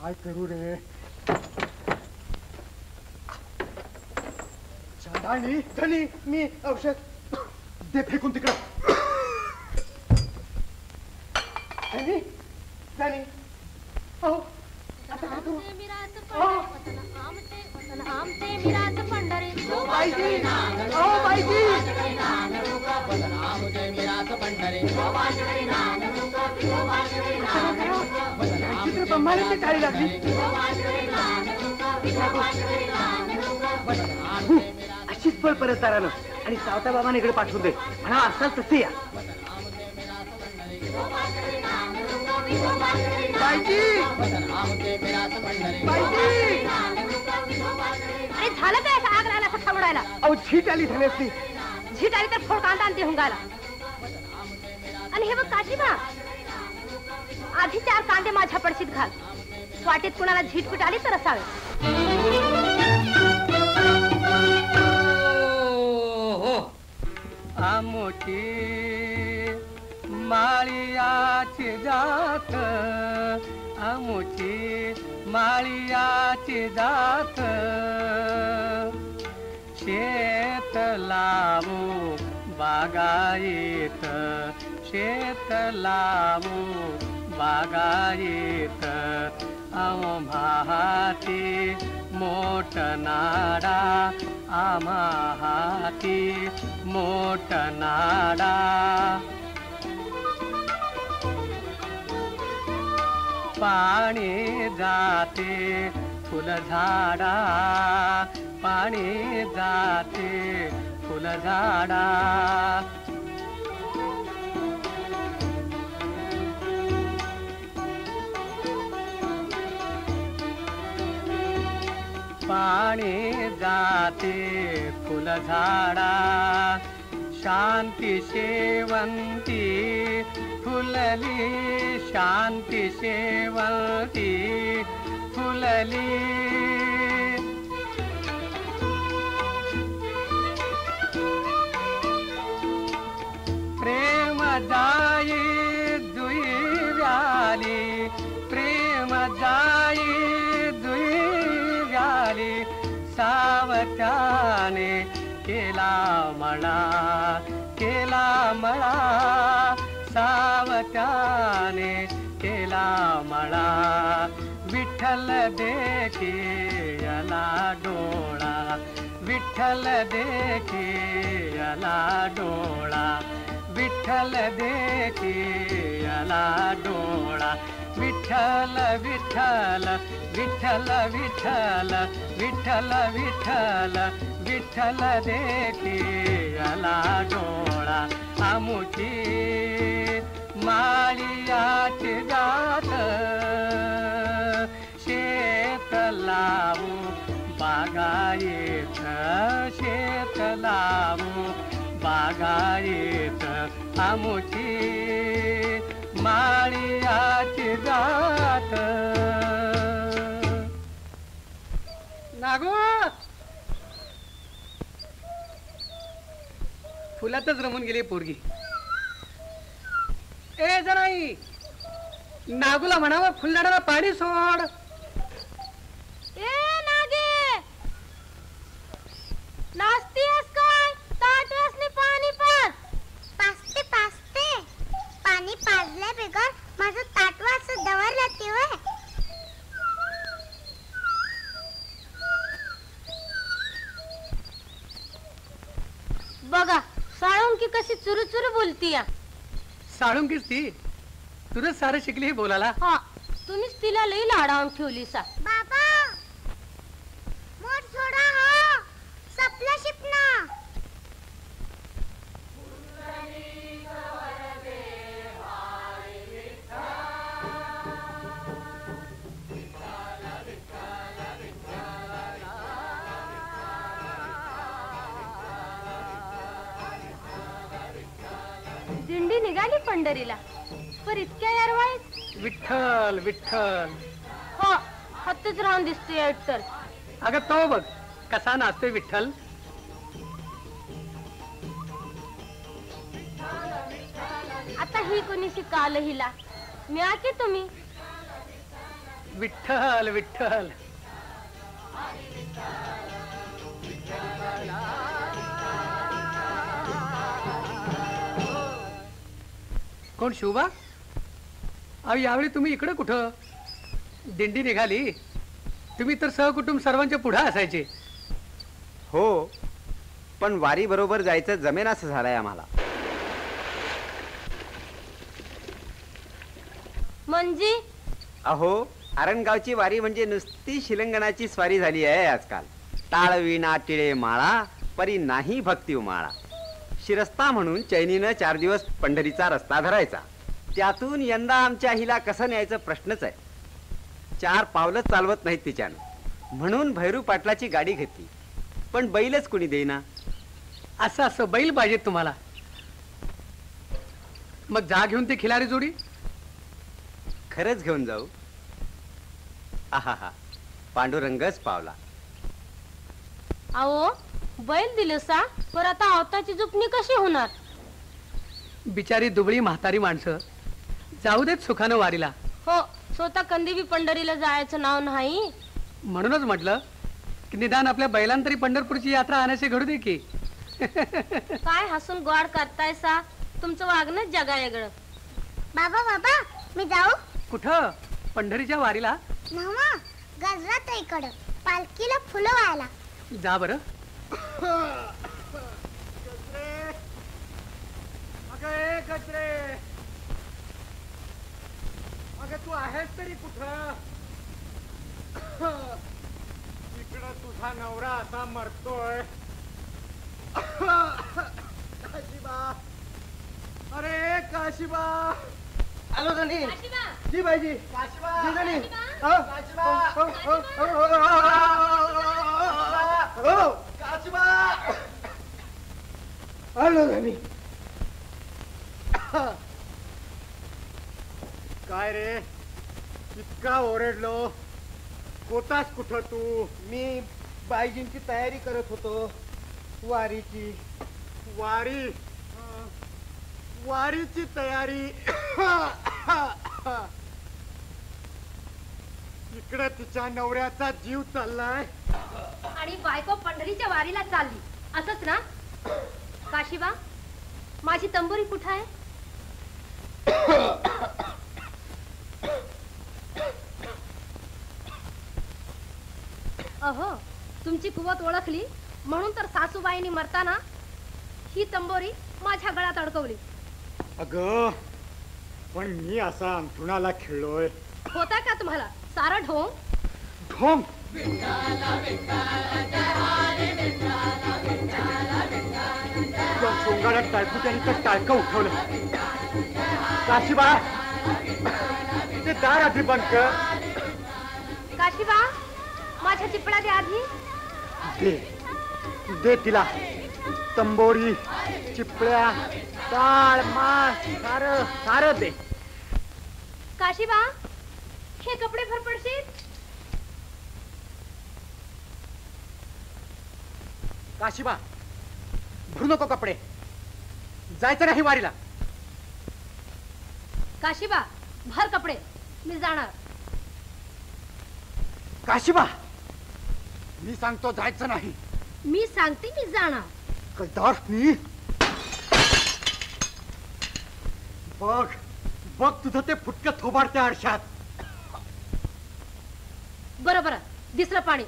काय करू रे? चांदानी धनी मी औषध दे फेकून तिकडं. धनी धनी हो आता काय करू? ब्रह्मांडाची टाळी लागली. अशीच पळ परत तारानं आणि सावता बाबाने इकडे पाठवून दे. म्हणा असाल तसे या. अरे झालं काय आग लागला असं खवडायला? अहो झीट आली धनेसनी. झीट आली तर फोड कांदा आणि ते हुंगाला. आणि हे बघ काशीबा, आधी 4 कांदे माझ्या पडशीत घाल. वाटेत कुणाला झीटपीट आली तर असावे. आमोठी माळियाची जात, आमोठी माळियाची जात. शेत लावू बागायत, शेत लावू बागायत. आम्हाती मोठ नाडा, आम्हाती मोठ नाडा. पाणी जाते फुलझाडा, पाणी जाते फुलझाडा. पाणी जाते फुलझाडा. शांती शेवंती फुलली, शांती शेवंती फुलली. प्रेम जाई दुई व्याली, प्रेम जाई दुई व्याली. सावत्याने केला मळा, केला मळा. सावत्याने केला मळा. विठ्ठल देखी याला डोळा, विठ्ठल देखी याला डोळा. विठ्ठल देखी याला डोळा. विठ्ठल विठ्ठल विठ्ठल विठ्ठल विठ्ठल विठ्ठल विठ्ठल देखी याला डोळा. आमुची माळियाची जात, शेत लावू बागायत, शेत लावू बागायत. आमुची माळियाची जात. नागो फुलातच रमून गेली पोरगी. ए जराई, नागूला म्हणावं फुलझाडाला पाणी सोड. ए नागे, नाचतीयस काय? ताटवासने पाणी पाज. पाजते पाजते. पाणी पाजल्या बेगर माझं ताटवास दवरलं ते होय. बघा साळुंकी कशी चुरू चुरू बोलतीया. साळुंकीच ती, तुझंच सारं शिकली बोलायला. हा, तुम्हीच तिला लई लाडावून ठेवली सा. बाबा मोठ सोडा हो, सपला शिपना. दिंडी निघाली पंढरीला, पर इतक्या यारवाळीत. विठ्ठल विठ्ठल. हो, हत्तीच राहून दिसतोय विठ्ठल. अगं तो बघ कसा नाचतोय विठ्ठल. आता ही कोणी शिकाल हिला? मिळा की तुम्ही. विठ्ठल विठ्ठल. कोण शिवबा? अहो यावेळी तुम्ही इकडे कुठं? दिंडी निघाली, तुम्ही तर सहकुटुंब सर्वांच्या पुढे असायचे. हो, पण वारी बरोबर जायचं जमेनासं झालंय आम्हाला. म्हणजे अहो, आरणगावची वारी म्हणजे नुसती शिलंगणाची स्वारी झाली आहे आजकाल. टाळ विणा टिळे माळा, परी नाही भक्ती माळा. शिरस्ता म्हणून चैनीनं 4 दिवस पंढरीचा रस्ता धरायचा. त्यातून यंदा आमच्या हिला कसं न्यायचं प्रश्नच आहे. 4 पावलं चालवत नाहीत तिच्यानं, म्हणून भैरू पाटलाची गाडी घेतली. पण बैलच कुणी देईना. असं असं बैल पाहिजेत तुम्हाला? मग जा घेऊन ते खिलारी जोडी. खरंच घेऊन जाऊ. आहा, पांडुरंगच पावला. अहो बैल दिलं सा, पर आता आवताची जुपणी कशी होणार? बिचारी दुबळी म्हातारी माणसं जाऊ देत सुखानं वारीला. हो, स्वतः कंदी बी पंढरीला जायचं नाव नाही. म्हणूनच म्हटलं की निदान आपल्या बैलांतरी पंढरपूरची यात्रा आणायची घडू दे की. काय हसून गोड करताय सा? तुमचं वागणंच जगा वेगळं. बाबा बाबा मी जाऊ? कुठं? पंढरीच्या वारीला? नवा गजरा ताईकडं पालखीला फुलं व्हायला. जा बरं. अगं तू आहेस तरी कुठं? इकडं तुझा नवरा असा मरतोय. काशीबा, अरे काशीबा. आलो धनी. जी बाईजी. काशीबा. जी धनी. काशीबा. काशीबा. आलो धनी. काय रे इतका ओरडलो? होतास कुठं तू? मी बाईजींची तयारी करत होतो वारीची. वारी? वारीची तयारी. इकडे तिच्या नवऱ्याचा जीव चाललाय आणि बायको पंढरीच्या वारीला चालली, असंच ना? काशीबा, माझी तंबोरी कुठं आहे? अहो, तुमची कुवत ओळखली म्हणून तर सासूबाईंनी मरताना ही तंबोरी माझ्या गळ्यात अडकवली. अगं, पण मी असा अंथरुणाला खेळलोय. होता का तुम्हाला सारा ढोंग? ढोंग? सोंगाड्यात टाळकू त्यांनी तर टाळकं उठवलं. काशीबा, ते दार आधी बंद कर. काशीबा, माझ्या चिपळा दे आधी. दे दे तिला तंबोरी, चिपळ्या, टाळ, मास, सारं सारं दे. काशीबा, हे कपडे फरफडशील. काशीबा, भरू नको कपडे. जायचं नाही वारीला. काशीबा, भर कपडे, मी जाणार. काशीबा, मी सांगतो जायचं नाही. मी सांगते मी जाणार. कदार्थ बघ बघ तुझं ते फुटकं थोबाड त्या आरशात. बरं बरं, दिसलं पाणी.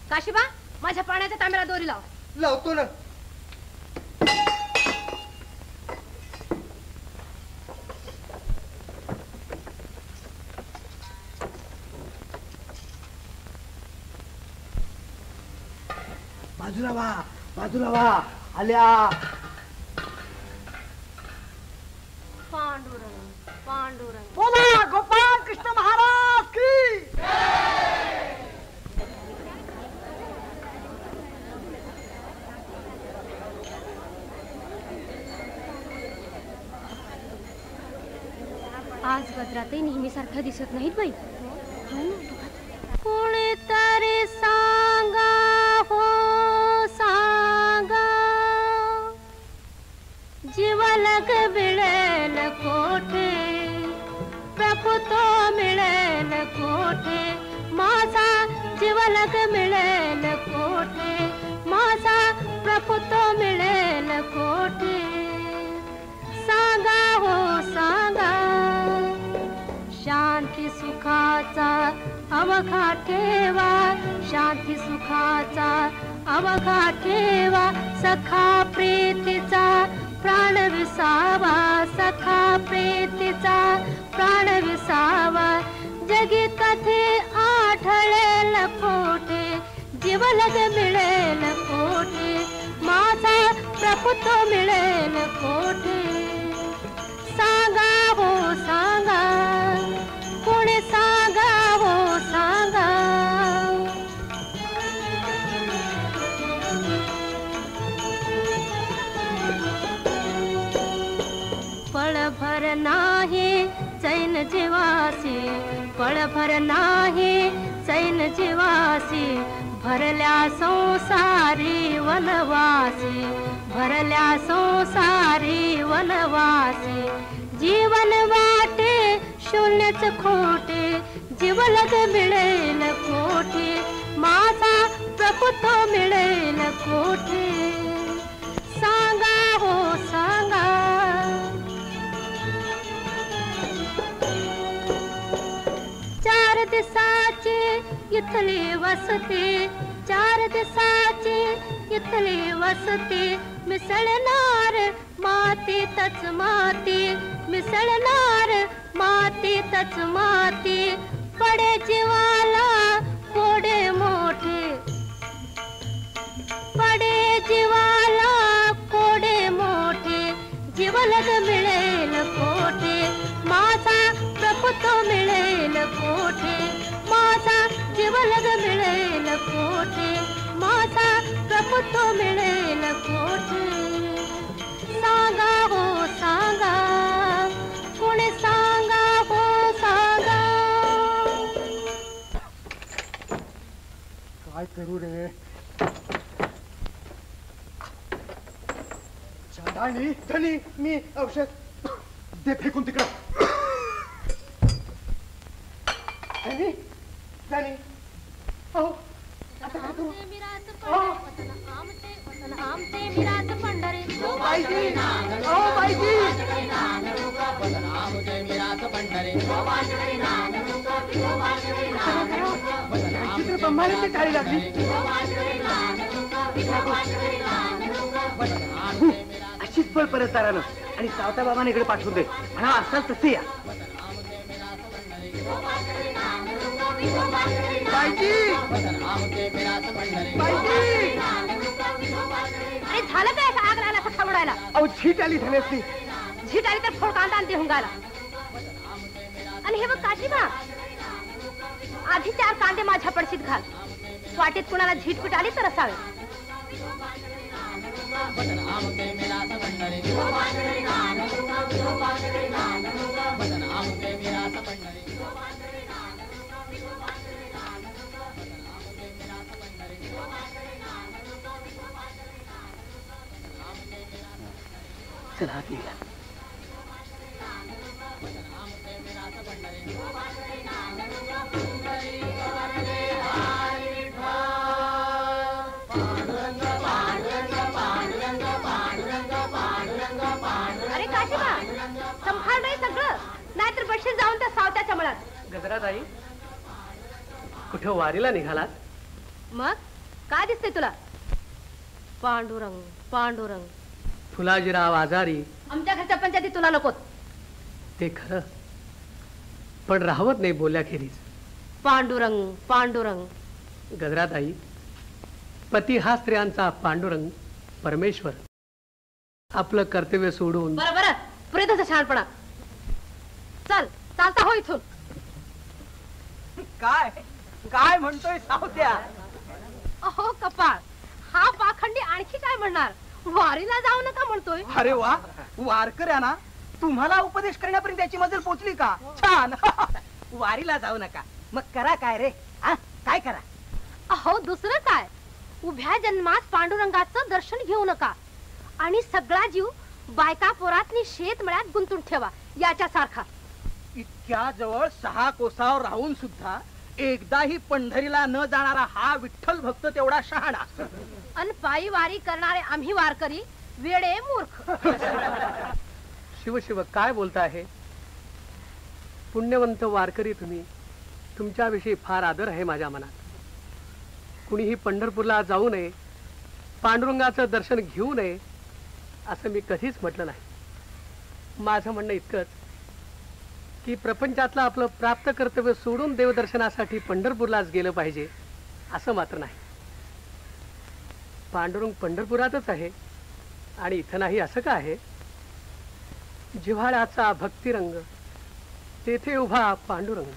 काशीबा, माझ्या पाण्याच्या तांब्याला दोरी लाव. लावतो ना. बाजूला वा आल्या. पांडुरंग पांडुरंग. बोला गोपाल कृष्ण महाराज की. आज गजरातही नेहमीसारखं दिसत नाहीत बाई. कोणीतरी सांगा हो सांगा, जीवलग मिळेल कोठे, प्रभु तो मिळेल कोठे माझा जीवलग मिळेल कोठे माझा प्रभुत्व मिळेल कोठे सांगा हो सांगा शांती सुखाचा अवघा ठेवा शांती सुखाचा अवघा ठेवा सखा प्रीतीचा प्राण विसावा सखा प्रीतीचा प्राण विसावा जगी कथे आढळेल कोठे जीवलग मिळेल कोठे माझा प्रभुत्व मिळेल कोठे सांगा हो सांगा कोणी सांगा हो सांगा पळभर नाही चैन जीवासी पळभर नाही चैन जीवासी भरल्या संसारी वनवासी भरल्या संसारी वनवासी जीवन वाटे शून्यच खोटे जीवलग मिळेल कोठे माझा प्रभुत्व मिळेल कोठे सांगा हो सांगा चार दिसाचे इथले वसते चार दिसाचे इथले वसते मिसळणार मातीतच माती मिसळणार मातीतच माती पडे जीवाला कोडे मोठे पडे जीवाला कोडे मोठे जीवलग मिळेल कोठे माझा प्रभुत्व मिळेल कोठे माझा जीवलग मिळेल कोठे माझा प्रभुत्व मिळेल कोठे सांगा हो सांगा कोणी सांगा हो सांगा काय करू रे चांदाणी धनी मी औषध दे फेकून तिकडं धनी धनी हो आता काय करू बाईजी ओ बाईजी बंबारीची टाळी लागली अशीच पळ परत दारानं आणि सावता बाबाने इकडे पाठवून दे म्हणा असाल तसे या अरे झालं काय आग लागला असं खवडायला अहो झीट आली धनेसनी झीट आली तर फोड कांदा आणते हुंगाला आणि हे बघ काशीबा आधी 4 कांदे माझ्या पडशीत घाल वाटेत कुणाला झीटपीट आली तर असावे चला आत येऊया. अरे काशीबा संभाळ नाही सगळं नाहीतर बसशील जाऊन त्या सावत्याच्या मळात गजराताई कुठं वारीला निघालात? मग काय दिसते तुला पांडुरंग पांडुरंग फुलाजीराव आजारी आमच्या घरच्या पंचायती तुला नकोत ते खरं पण राहवत नाही बोलल्याखेरीज पांडुरंग पांडुरंग गजराताई पती हा स्त्रियांचा पांडुरंग परमेश्वर आपलं कर्तव्य सोडून बरं बरं पुरेच शहाणपणा चल चालता हो इथून काय काय म्हणतोय सावत्या अहो कपाळ हा पाखंडी आणखी काय म्हणणार वारीला जाऊ नका म्हणतोय अरे वा वारकऱ्यांना तुम्हाला उपदेश करण्यापर्यंत त्याची मजल पोचली का छान वारीला जाऊ नका मग करा काय रे काय करा अहो दुसरं काय उभ्या जन्मात पांडुरंगाचं दर्शन घेऊ नका आणि सगळा जीव बायका पोरातनी शेत मळ्यात गुंतून ठेवा याच्या सारखा इतक्या जवळ 6 कोसावर राहून सुद्धा एकदाही पंढरीला न जाणारा हा विठ्ठल भक्त तेवढा शहाणा. अन पायी वारी करणारे आम्ही वारकरी वेडे मूर्ख. शिव शिव काय बोलता आहे? पुण्यवंत वारकरी तुम्ही, तुमच्याविषयी फार आदर आहे माझ्या मनात. कुणीही पंढरपूरला जाऊ नये, पांडुरंगाचं दर्शन घेऊ नये असं मी कधीच म्हटलं नाही. माझं म्हणणं इतकंच की प्रपंचातलं आपलं प्राप्त कर्तव्य सोडून देवदर्शनासाठी पंढरपूरलाच गेलं पाहिजे असं मात्र नाही. पांडुरंग पंढरपुरातच आहे आणि इथं नाही असं का आहे? जिव्हाळ्याचा भक्तिरंग तेथे उभा पांडुरंग.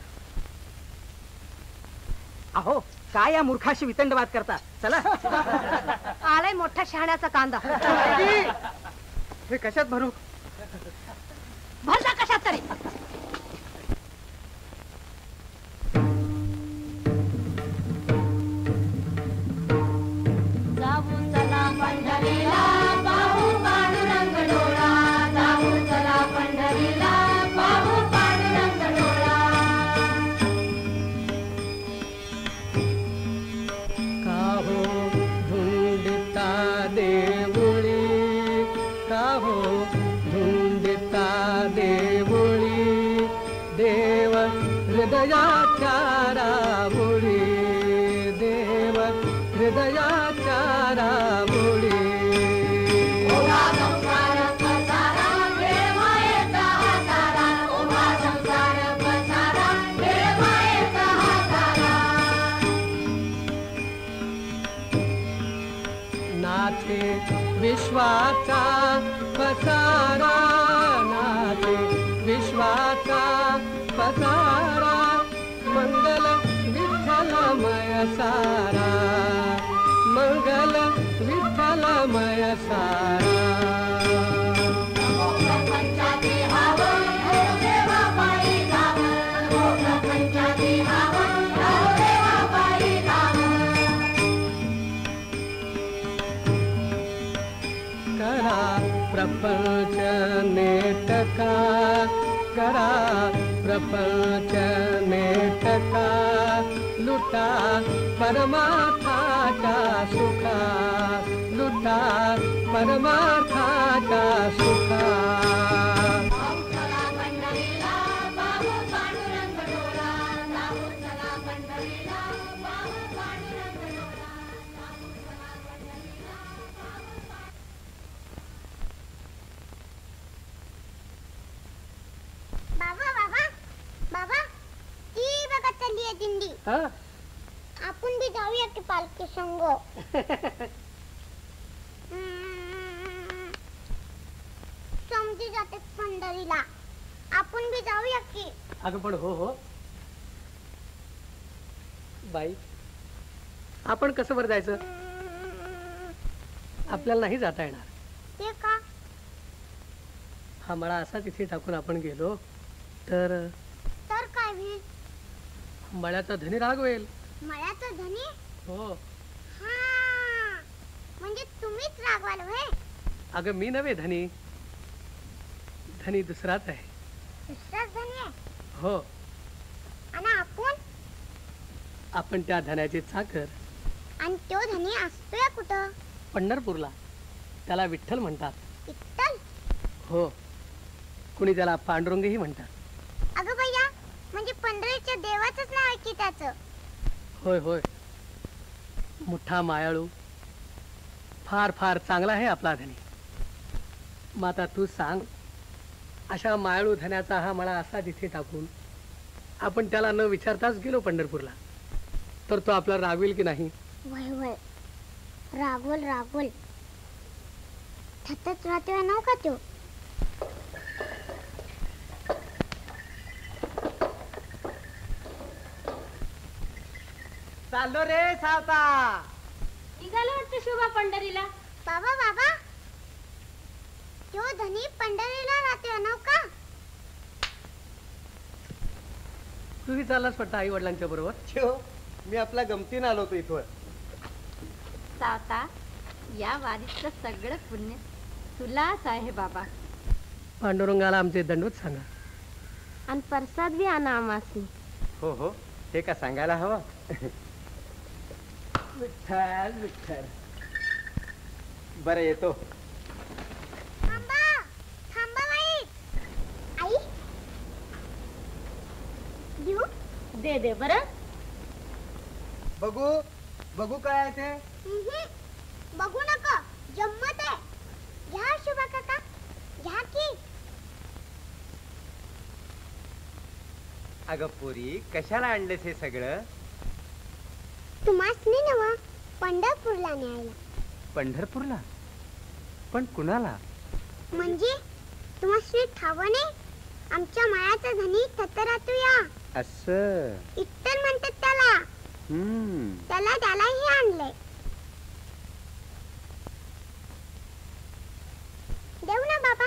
अहो काय या मूर्खाशी वितंडवाद करता? चला. आलाय मोठा शहाण्याचा कांदा. हे कशात भरू? भरला कशात तरी. जाऊ चला पंढरीला पाहू पांडुरंग डोळा. जाऊ चला पंढरीला पाहू पांडुरंग डोळा. काहो धुंडिता देवळी, काहो धुंडिता देवळी, देव हृदयाच्या रामुळी, देव हृदयाच्या रामुळी. ओघा संसार पसारा वेळ मायेचा हातारा. ओघा संसार पसारा वेळ मायेचा हातारा. नाथे विश्वाचा पसारा, नाथे विश्वाचा पसारा, मंगल विठ्ठलमय सारा, मंगल विठ्ठलमय सारा. प्रपंचाची हावं राहो देवा पायी जावं. प्रपंचाची हावं राहो देवा पायी जावं. करा प्रपंच नेटका, करा प्रपंच नेटका, लुटा परमार्थाचा सुखा, लुटा परमार्थाचा सुखा. जाऊ चला पंढरीला पाहू पांडुरंग डोळा. जाऊ चला पंढरीला पाहू पांडुरंग डोळा. जाऊ चला पंढरीला पाहू. बाबा बाबा बाबा ती बघा चालली आहे दिंडी. हा? आपण बी जाऊया की पालखी संग. समजी जाते पंढरीला. आपण बी जाऊया की. अगं पण हो हो बाई, आपण कसं बरं जायचं? आपल्याला नाही जाता येणार. ते का? हा मळा असा तिथे टाकून आपण गेलो तर तर काय होईल? मळ्याचा धनी रागवेल. मळ्याचं धनी? हो. हा म्हणजे तुम्हीच रागवाल होय? अगं मी नव्हे धनी, धनी दुसराच आहे. दुसराच धनी आहे? हो. आणि आपण त्या धन्याचे चाकर. आणि तो धनी असतोय कुठं? पंढरपूरला. त्याला विठ्ठल म्हणतात. विठ्ठल? हो. कुणी त्याला पांडुरंगही म्हणतात. अगं भैया, म्हणजे पंढरीच्या देवाचंच नाव आहे की त्याचं? होय होय. मोठा मायाळू, फार फार चांगला आहे आपला धनी. मग आता तू सांग, अशा मायाळू धन्याचा हा मळा असा तिथे टाकून आपण त्याला न विचारताच गेलो पंढरपूरला, तर तो आपला रागवेल की नाही? वय वय, रागवल रागवल. थतच राहतोय नाव का तो? चाललो रे सावता. निघालं वाटतं शोभा पंढरीला. बाबा बाबा, तो धनी पंढरीला राहतोय नाव का? तूही चाललास वाटतं आई वडिलांच्या बरोबर? ठेव, मी आपल्या गमतीनं आलो होतो इथवर. सावता, या वारीचं सगळं पुण्य तुलाच आहे बाबा. पांडुरंगाला आमचे दंडवत सांगा. आणि प्रसाद बी आणा आमासनी. हो हो, हे का सांगायला हवं. विठ्ठल विठ्ठल. बरं येतो. थांबा थांबा बाई. आई देऊ. दे दे बरं. बघू बघू काय आहे ते. बघू नका, जम्मत आहे. घ्या शुभा काका, घ्या की. अगं पोरी, कशाला आणलेस हे सगळं? तुम्हासनी नवा पंढरपूरला न्यायला. पंढरपूरला? पण कुणाला? म्हणजे तुम्हासनी ठावं नाही? आमच्या मायाचा धनी थतरातू या. असं. इट्टल म्हणतात त्याला. त्यालाही आणलंय. देऊ ना बाबा.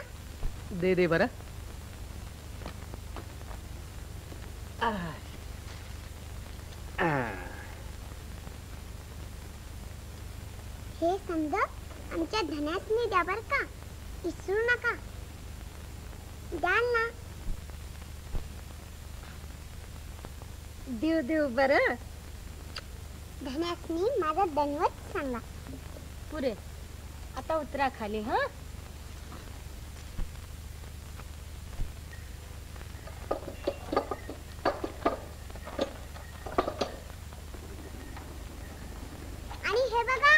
दे दे बरं. हे समजा आमच्या धनासनी द्या बर का, इसरू नका. द्याल ना. देऊ देऊ बरं. धनासनी माझा दनवत सांगा. पुरे आता उतरा खाली. हा आणि हे बघा,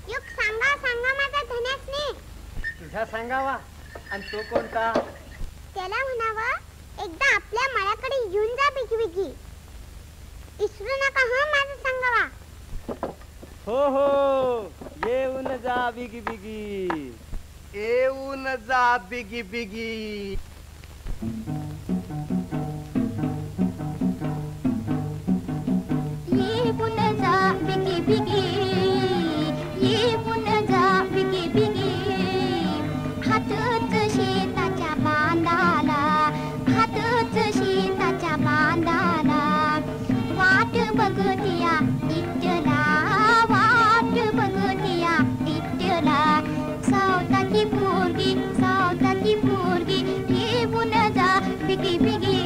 युग सांगा सांगा माझा धनासनी. तुझा सांगावा. आणि तो कोणता? त्याला म्हणावं, एकदा आपल्या मळ्याकडे येऊन जा बिगी. इसरू नका हा माझा सांगावा. हो हो, येऊन जा बिगी बिगी. येऊन जा बिगी बिगी. येऊन जा बिगी बिगी. येऊन जा बिगी बिगी. हातच शेताच्या बांधाला, हातच शेताच्या बांधाला. वाट बघतिया इटला, वाट बघतिया इटला. सावताची पोरगी, सावताची पोरगी. येऊन जा बिगी बिगी.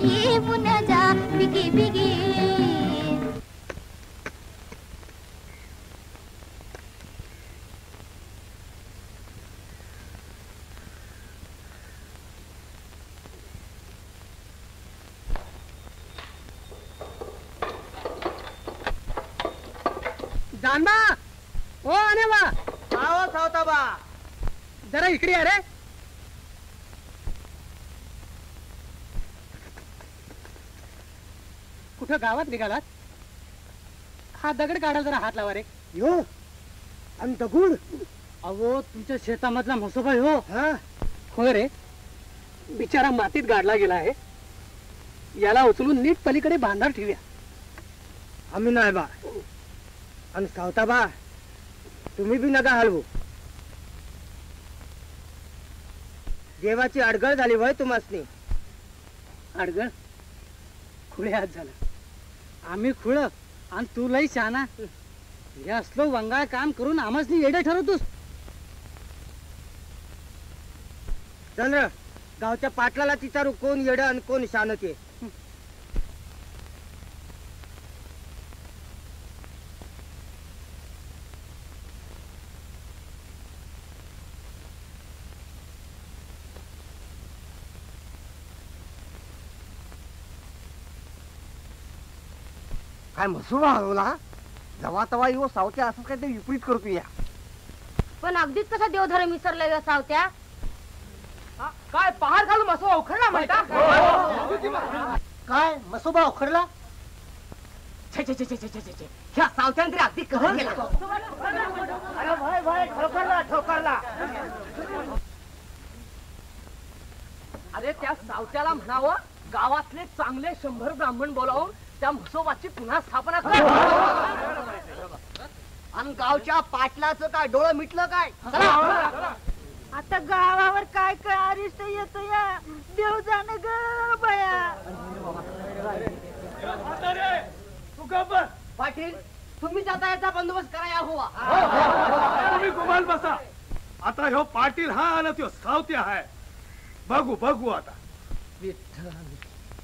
येऊन जा बिगी बिगी. जानबा, ओ आने बा. आओ सावताबा. जरा इकडे या रे. कुठं गावात निघालात? हा दगड काढायला जरा हात लावा रे. यो आणि दगुड. अहो, तुमच्या शेतामधला म्हसोबा हो. हा, होय रे, बिचारा मातीत गाडला गेला आहे. याला उचलून नीट पलीकडे बांधार ठेवूया. आम्ही नाही बा. आणि सावताबा, तुम्ही बी नका हलवू. देवाची अडगळ झाली वय तुम्हासनी. अडगळ खुळे हात झाला. आम्ही खुळ आणि तू लई शहाणा. हे असलो वंगाळ काम करून आम्हासनी येडे ठरवतोस. चंद्र, गावच्या पाटलाला विचारू कोण येड आणि कोण शान ते. काय मसूर हरवला जवा तवा येऊ सावत्या असं काय ते विपरीत करतो या. पण अगदीच कसा देवधर्म विसरलाय ग सावत्या. काय पहाड घालून मसोबा उखडला म्हणता. काय मसोबा उखडला. छे छे छे छे छे छे छे. ह्या सावत्याने तरी अगदी कहर केला. अरे भाई भाई, ठोकरला ठोकरला. अरे त्या सावत्याला म्हणावं, गावातले चांगले 100 ब्राह्मण बोलावून त्या म्हसोबाची पुन्हा स्थापना कर. आणि गावच्या पाटलाचं काय डोळं मिटलं काय. आता गावावर काय काय अरिष्ट येतो या. देव जाणे ग बया. पाटील, तुम्ही जाता याचा बंदोबस्त करायला हवा. तुम्ही गुमाल बसा. आता ह्यो पाटील हा आणि त्यो सावत्या आहे. बघू बघू आता. विठ्ठल.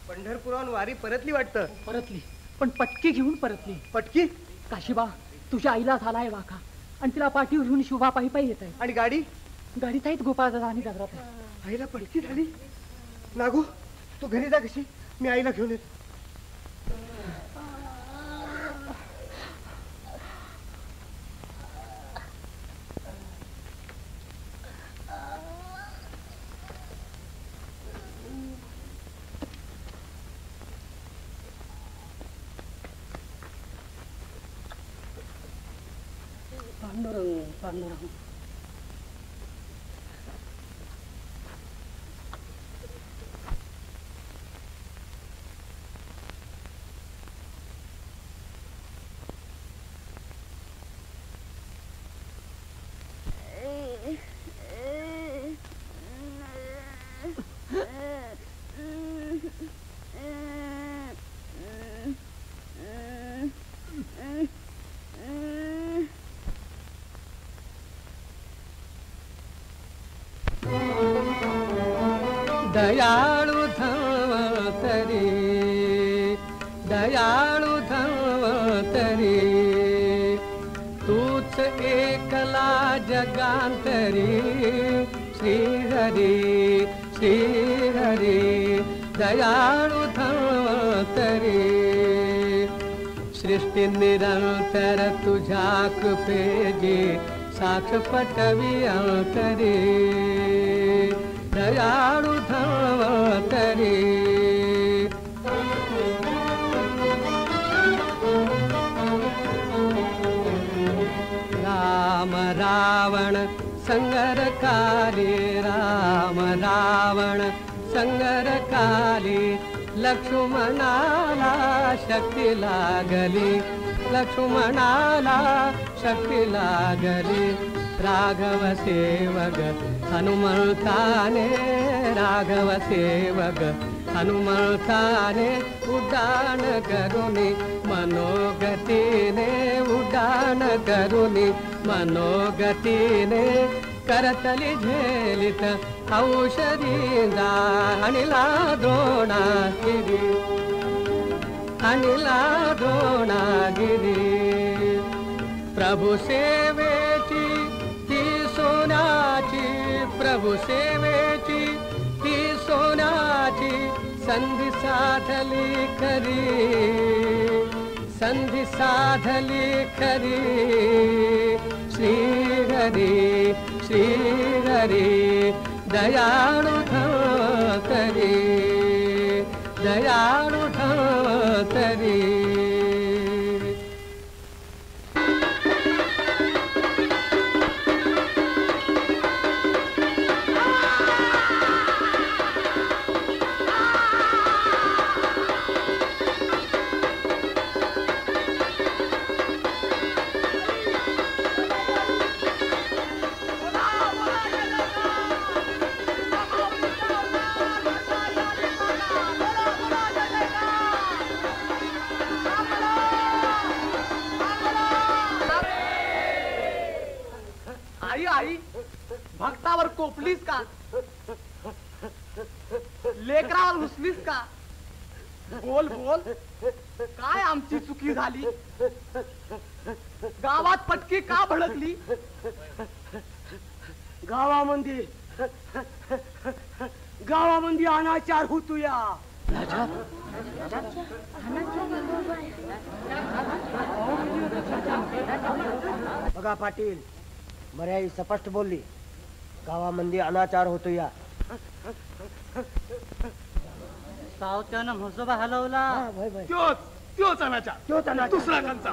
पंढरपुराहून वारी परतली वाटतं. परतली, पण पटकी घेऊन परतली. पटकी? काशीबा, तुझ्या आईला झालाय वाका आणि तिला पाठीवर घेऊन शुभा पायी पायी येत आहे. आणि गाडी? गाडीत आहेत गोपाळ दादा आणि गजरात आहे. आईला पटकी झाली. नागू, तू घरी जा कशी, मी आईला घेऊन येतो. पांडुरंग पांडुरंग. दयाळु धन्वंतरी, दयाळु धन्वंतरी, तूच एकला जगांतरी. श्रीहरी श्रीहरी दयाळु धन्वंतरी, सृष्टी निरंतर तुझ्या कृपेची साक्ष पटवी अंतरी. दयाळु धन्वंतरी. राम रावण संगरकाली, राम रावण संगरकाली, लक्ष्मणाला शक्ती लागली, लक्ष्मणाला शक्ती लागली. राघव सेवक हनुमंताने, राघव सेवक हनुमंताने, उड्डाण करुणी मनोगतीने, उड्डाण करुणी मनोगतीने, करतली झेलित औषधींदा. अनिला द्रोणागिरी, अनिला द्रोणागिरी. प्रभु सेवेची ती सोन्याची, प्रभु सेवेची ती सोन्याची, संधी साधली खरी, संधी साधली खरी. श्रीहरी श्रीहरी दयाळु धन्वंतरी, दयाळु धन्वंतरी. भक्तावर कोपलीस का? लेकरावर हुसलीस का? बोल बोल, काय आमची चुकी झाली? गावात पटकी का भडकली? गावामध्ये गावामध्ये अनाचार होतोया. बघा पाटील, मर्याई स्पष्ट बोलली, गावामध्ये अनाचार होतो या. सावत्यानं म्हसोबा हलवला. त्योच अनाचार, त्योच अनाचार, दुसरा त्यांचा.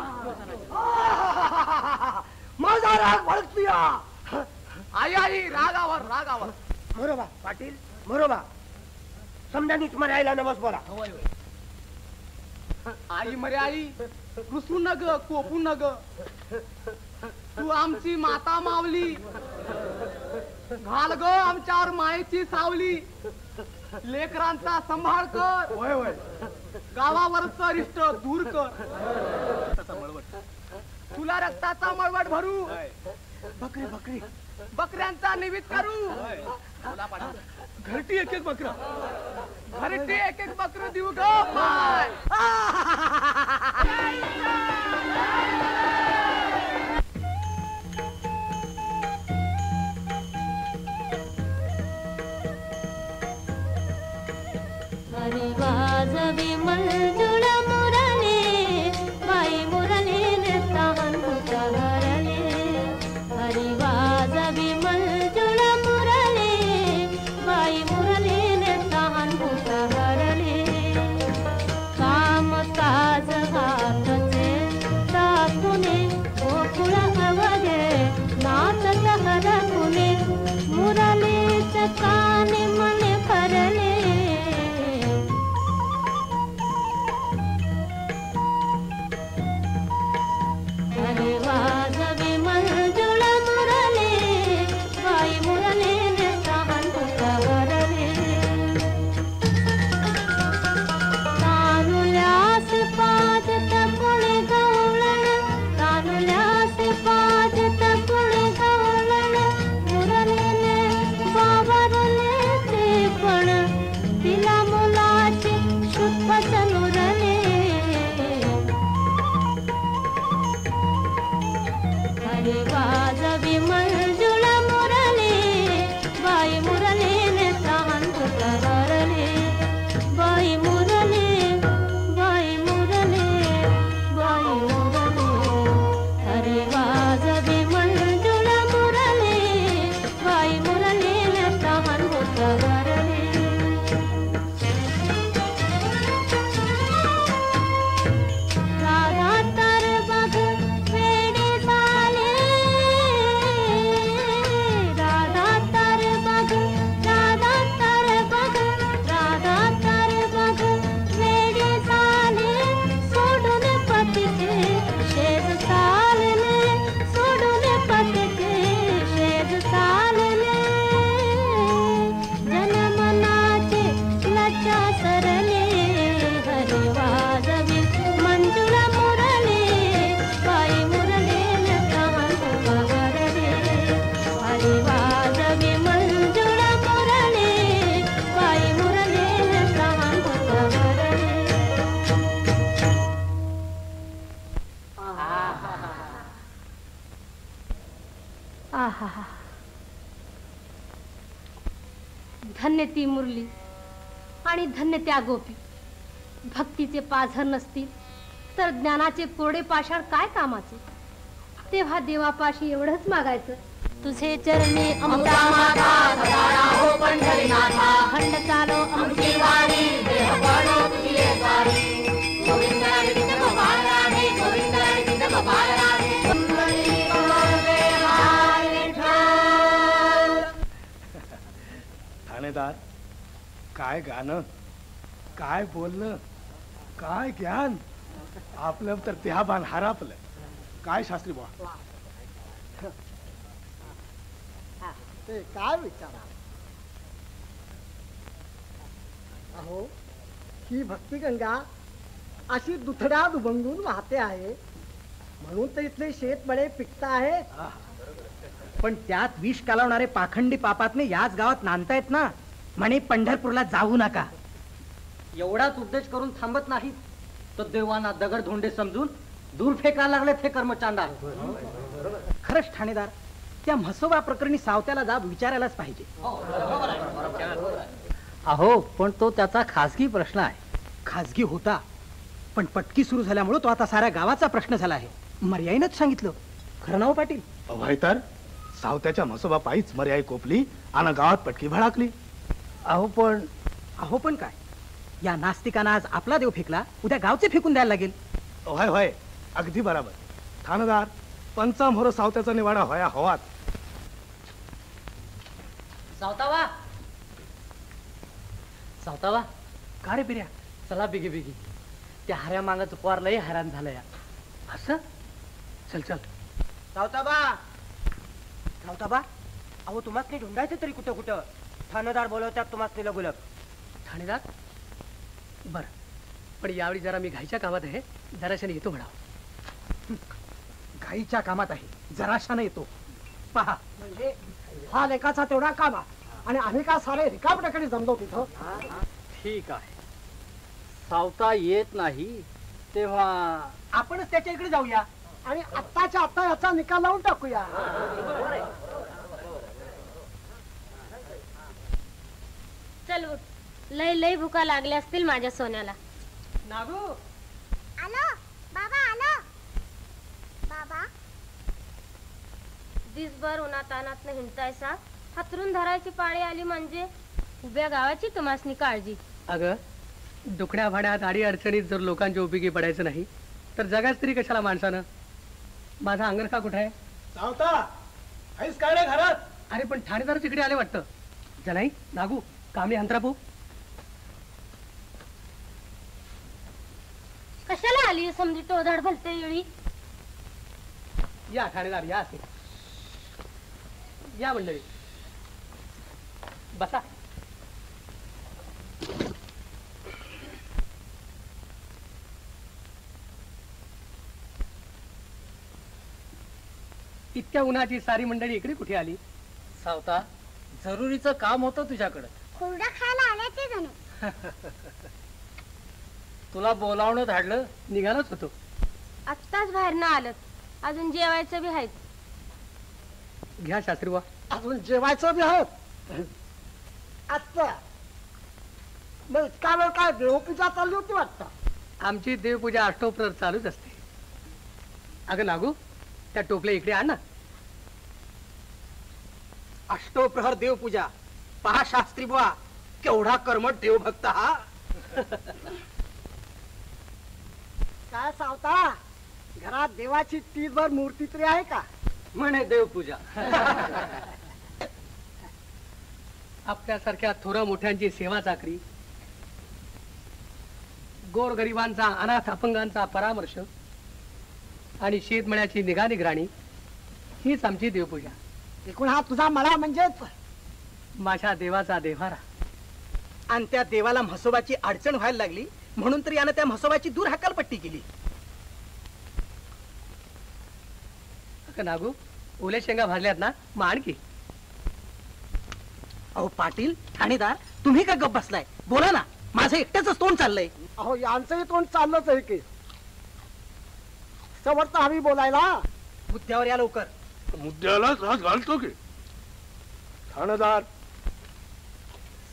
माझा राग भडकतोया. आई आई रागावर रागावर. बरोबा पाटील, बरोबा. समजानीच मर्याईला नमस बोला. आई मर्याई रुसू नग, कोपू नग. तू आमची माता मावली, घाल ग आमच्यावर मायेची सावली. लेकरांचा सांभाळ कर. होय होय. गावावरच रिष्ट दूर कर. तुला रक्ताचा मळवट भरू. बकरी बकरी बकऱ्यांचा निमित्त करू. घरटी एक एक बकरा घरटी एक एक बकरा देऊ का माय हरी वाजवी मंजुळ मुरली बाई मुरलीने तहान उतरले हरी वाजवी मंजुळ मुरली बाई मुरलीने तहान उतरले काम काज हातचे टाकुने गोकुळ अवघे नाचत हरकुने मुरलीचे काने मने भरले हरे वाजवी मंजुळ मुरली बाई मुरलीने तहान उतरले तानुल्यास पाजत पुणे गवळण तानुल्यास पाजत पुणे गवळण मुरलीने बावरले ते पण तिला मुलाचे शुद्ध चनुरले हरे वाजवी मंजुळ मुरली बाई मुरलीने तहान उतरले बाई मुरली बाई मुरली बाई मुरली हरे वाजवी मंजुळ मुरली बाई मुरलीने तहान उतरले राधा तर बघ वेडी झाले राधा तर बघ राधा तर बघ राधा तर बघ वेडी झाले सोडून पतीचे शेज चालले सोडून पतीचे शेज चालले जनमनाचे लज्जा सरले हरे वाजवी मंजुळ मुरली बाई मुरलीने तहान उतरले हरे वाजवी मंजुळ मुरली बाई मुरलीने तहान उतरले आहा धन्य ती मुरली आणि धन्य त्या गोपी भक्तीचे पाझर नसतील तर ज्ञानाचे कोरडे पाषाण काय कामाचे तेव्हा देवापाशी एवढंच मागायचं तुझे चरणी आमचा माता सदा हो पंढरीनाथा खंड चालो आमची वारी देह पडो तुझी वारी गोविंद गोविंद गोपाल राधे गोविंद गोविंद गोपाल राधे ठाणेदार काय गाणं काय बोलणं काय ज्ञान आपलं तर देहाबान हरापलं काय शास्त्री बुवा ते काय विचारा अहो ही भक्तिगंगा अशी दुथड्या दुभंगून वाहते आहे म्हणून तर इथले शेतमळे पिकत आहेत पण त्यात विष कालवणारे पाखंडी पापातने याच गावात नांदतायत ना म्हणे पंढरपूरला जाऊ नका एवढाच उपदेश करून थांबत नाही तर देवांना दगड धोंडे समजून दूर फेकायला लागले ते कर्मचांडा खरंच ठाणेदार त्या म्हसोबा प्रकरणी सावत्याला जाब विचारायलाच पाहिजे अहो पण तो त्याचा खासगी प्रश्न आहे खाजगी होता पण पटकी सुरू झाल्यामुळे तो आता साऱ्या गावाचा प्रश्न झाला आहे मर्याईनच सांगितलं खरं नाव पाटील अभय तर सावत्याच्या म्हसोबा पायीच मर्याई कोपली आणि गावात पटकी भडाकली अहो पण काय या नास्तिकांना आज आपला देव फेकला उद्या गावचे फेकून द्यायला लागेल होय होय अगदी बराबर ठाणेदार पंचामोर सावत्याचा निवाडा होया हवात सावतावा सावतावा का रे बिर्या चला बिगी बिगी त्या हऱ्या मागाचं पोर लय हैराण झालं या असं चल चल सावताबा सावताबा अहो तुम्हाला ढुंढायचं तरी कुठं कुठं ठाणेदार बोलवतात तुम्हाला गुलाब ठाणेदार बर पण यावेळी जरा मी घाईच्या कामात आहे जराशाने येतो म्हणावं. घाईच्या कामात आहे जराशाने येतो पहा म्हणजे हा लेखाचा तेवढा कामा आणि आम्ही का सारे रिकामट्याकडे जमलो तिथं. ठीक आहे. सावता येत नाही तेव्हा आपणच त्याच्या इकडे जाऊया आणि आत्ताच्या आत्ता याचा निकाल लावून टाकूया. चल उठ. लय लय भुका लागल्या असतील माझ्या सोन्याला. नागू आलो बाबा आलो. बाबा दिसभर उन्हातानात हिंडतायसा. हातरून धरायची पाळी आली म्हणजे उभ्या गावाची तुम्हासनी काळजी. अगं दुखड्या भाड्यात आडी अडचणीत जर लोकांच्या उपयोगी पडायचं नाही तर जगाच तरी कशाला माणसानं. माझा अंगरखा कुठे आहे? सावता आहेस काय रे घरात? अरे पण ठाणेदार तिकडे आले वाटतं. जनाई नागू कामली अंतरापू कशाला आली समजी टोधाड भलते येळी. या ठाणेदार या असे या मंडळी बसा. इतक्या उन्हाची सारी मंडळी इकडे कुठे आली? सावता जरुरीचं काम होतं तुझ्याकडं. हुरडा खायला आले ते जण. तुला बोलावणं धाडलं. निघालोच होतो. आत्ताच बाहेर ना आलं. अजून जेवायचं बी आहे. घ्या शास्त्री बुवा. अजून जेवायचं बी आहोत. आत्ता मग इतका वेळ काय देवपूजा चालली होती वाटतं. आमची देवपूजा अष्टोप्रहर चालूच असते. अगं नागू त्या टोपल्या इकडे आण ना. अष्टोप्रहर देवपूजा. पहा शास्त्री बुवा केवढा कर्मठ देवभक्त हा. काय सावता घरात देवाची तीसभर मूर्ती तरी आहे का? म्हणे देवपूजा. आपल्यासारख्या थोर मोठ्यांची सेवा चाकरी, गोरगरिबांचा अनाथ अपंगांचा परामर्श आणि शेतमळ्याची निगा निगराणी हीच आमची देवपूजा. एकूण हा तुझा मळा म्हणजेच माझ्या देवाचा देव्हारा. आणि त्या देवाला म्हसोबाची अडचण व्हायला लागली म्हणून तर यानं त्या म्हसोबाची दूर हकालपट्टी केली. नागू ओल्या शेंगा भाजल्यात ना मग आणखी. अहो पाटील ठाणेदार तुम्ही का गप बसलाय? बोला ना. माझं एकट्याच तोंड चाललंय. अहो यांचंही तोंड चाललंच आहे की. समर्थ हवी बोलायला. मुद्द्यावर या लवकर. मुद्द्यालाच हात घालतो की ठाणेदार.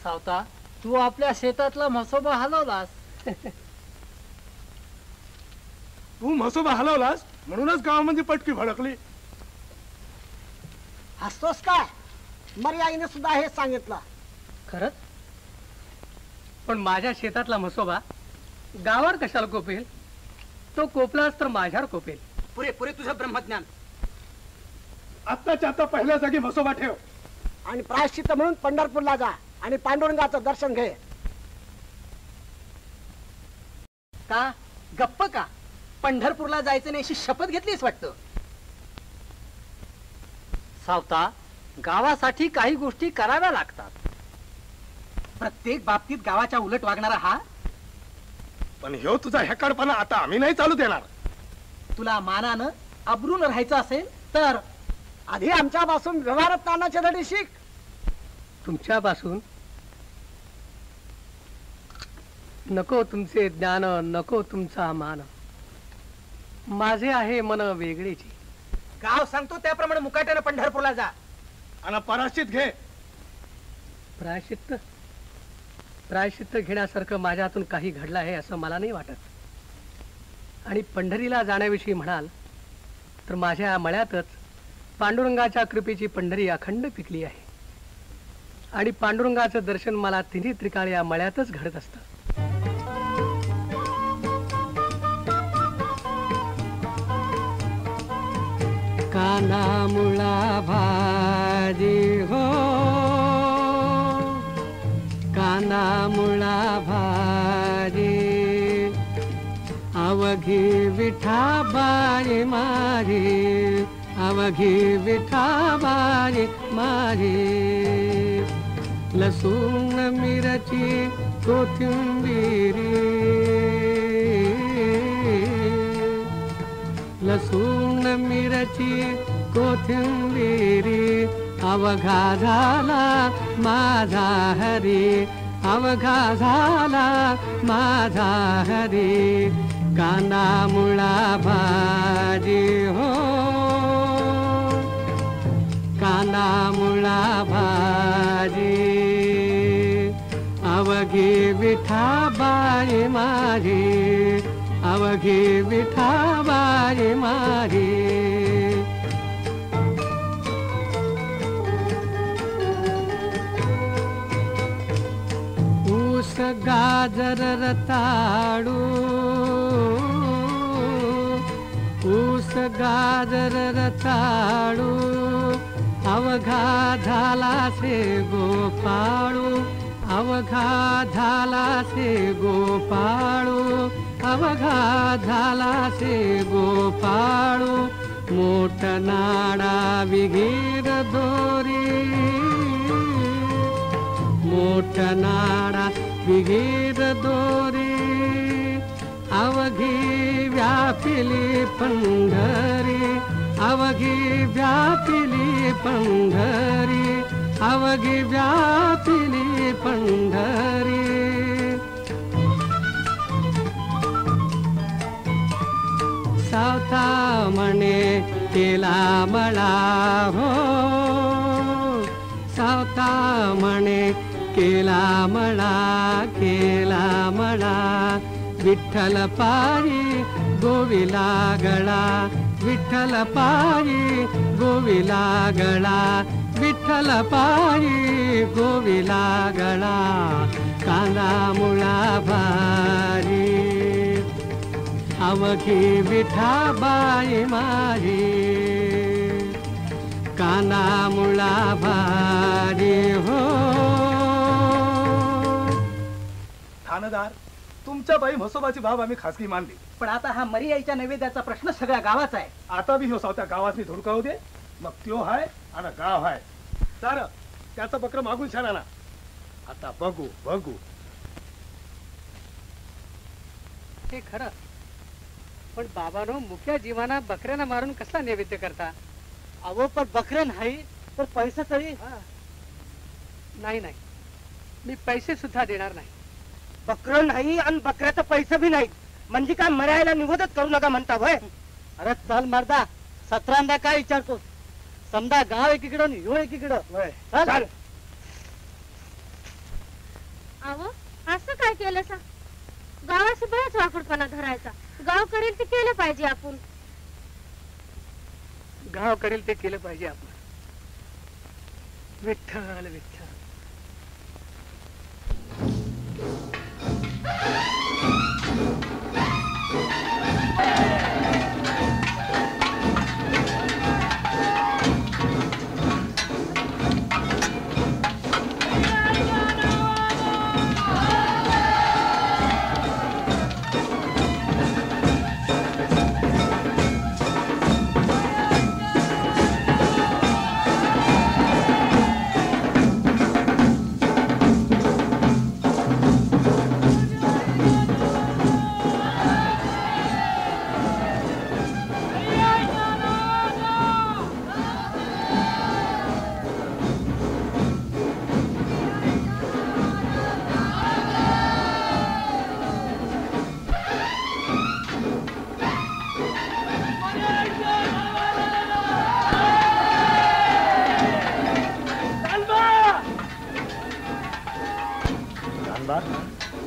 सावता तू आपल्या शेतातला म्हसोबा हलवलास. तू म्हसोबा हलवलास म्हणूनच गावामध्ये पटकी भडकली. हसतोस काय? मर्याईने सुद्धा हे सांगितलं. खरंच? पण माझ्या शेतातला म्हसोबा गावावर कशाला कोपेल? तो कोपलाच तर माझ्यावर कोपेल. पुरे पुरे तुझं ब्रह्मज्ञान. आत्ताच्या आता पहिल्या जागी म्हसोबा ठेव. आणि प्रायश्चित्त म्हणून पंढरपूरला जा आणि पांडुरंगाचं दर्शन घे. का गप्प का? पंढरपूरला जायचं नाही अशी शपथ घेतलीस वाटतं. सावता गावासाठी काही गोष्टी कराव्या लागतात. प्रत्येक बाबतीत गावाच्या उलट वागणारा हा. पण ह्यो तुझा हेकाडपणा आता आम्ही नाही चालू देणार. तुला मानानं अब्रून राहायचं असेल तर आधी आमच्यापासून व्यवहारात तानाचे धडे शिक. तुमच्यापासून नको तुमचे ज्ञान, नको तुमचा मान. माझे आहे मन वेगळेची. गाव सांगतो त्याप्रमाणे मुकाट्यानं पंढरपूरला जा. आणि पराश्चित घे. प्रायश्चित्त प्रायश्चित्त घेण्यासारखं माझ्या हातून काही घडलं आहे असं मला नाही वाटत. आणि पंढरीला जाण्याविषयी म्हणाल तर माझ्या मळ्यातच पांडुरंगाच्या कृपेची पंढरी अखंड पिकली आहे. आणि पांडुरंगाचं दर्शन मला तिन्ही त्रिकाळ या मळ्यातच घडत असतं. काना मुळा भाजी हो, काना मुळा भाजी, अवघी विठाबाई माझी, अवघी विठाबाई माझी. लसूण मिरची कोथिंबिरी, लसूण मिरची कोथिंबिरी, अवघा झाला माझा हरी, अवघा झाला माझा हरी, कांदा मुळा भाजी हो, कांदा मुळा भाजी, अवघी विठाबाई माझी, अवघी विठाबाई माझी. ऊस गाजर रताळू, ऊस गाजर रताळू, अवघा झाला से गोपाळू, अवघा झाला से गोपाळू, अवघा झाला से गोपाळू. मोठ नाडा विहीर दोरी, मोठ नाडा विहीर दोरी, अवघी व्यापिली पंढरी, अवघी व्यापिली पंढरी, अवघी व्यापिली पंढरी. सावता म्हणे केला मळा हो, सावता म्हणे केला मळा, केला मळा, विठ्ठल पायी गोविला गळा, विठ्ठल पायी गोविला गळा, विठ्ठल पायी गोविला गळा, कांदा मुळा भारी, अवघी विठाबाई माझी, कांदा मुळा भारी हो. ठाणेदार, तुमच्या बाई म्हसोबाची बाब आम्ही खासगी मानली, पण आता हा मरी यायच्या नैवेद्याचा प्रश्न सगळ्या गावाचा आहे. आता बी ह्यो सावत्या गावातनी धुडकावू दे, मग त्यो हाय आणि गाव हाय. चार त्याचं बकर मागून छान ना. आता बघू बघू. हे खरं, पण बाबानो मुख्या जीवाना बकऱ्याला मारून कसला नैवेद्य करता? अहो पण बकऱ्या नाही तर पैसा तरी. नाही नाही, मी पैसे सुद्धा देणार नाही. बकरं नाही आणि बकऱ्याचा पैसा बी नाही म्हणजे काय मरायला निवडच करू नका म्हणता होय. अरे चल मर्दा, 17दा काय विचारतो? समजा गाव एकीकडं आणि ह्यो एकीकडं. चल. अहो असं काय केलं सा? गावाशी बराच वाकडपणा धरायचा. गाव करेल ते केलं पाहिजे आपण. गाव करेल ते केलं पाहिजे आपण. विठ्ठल विठ्ठल.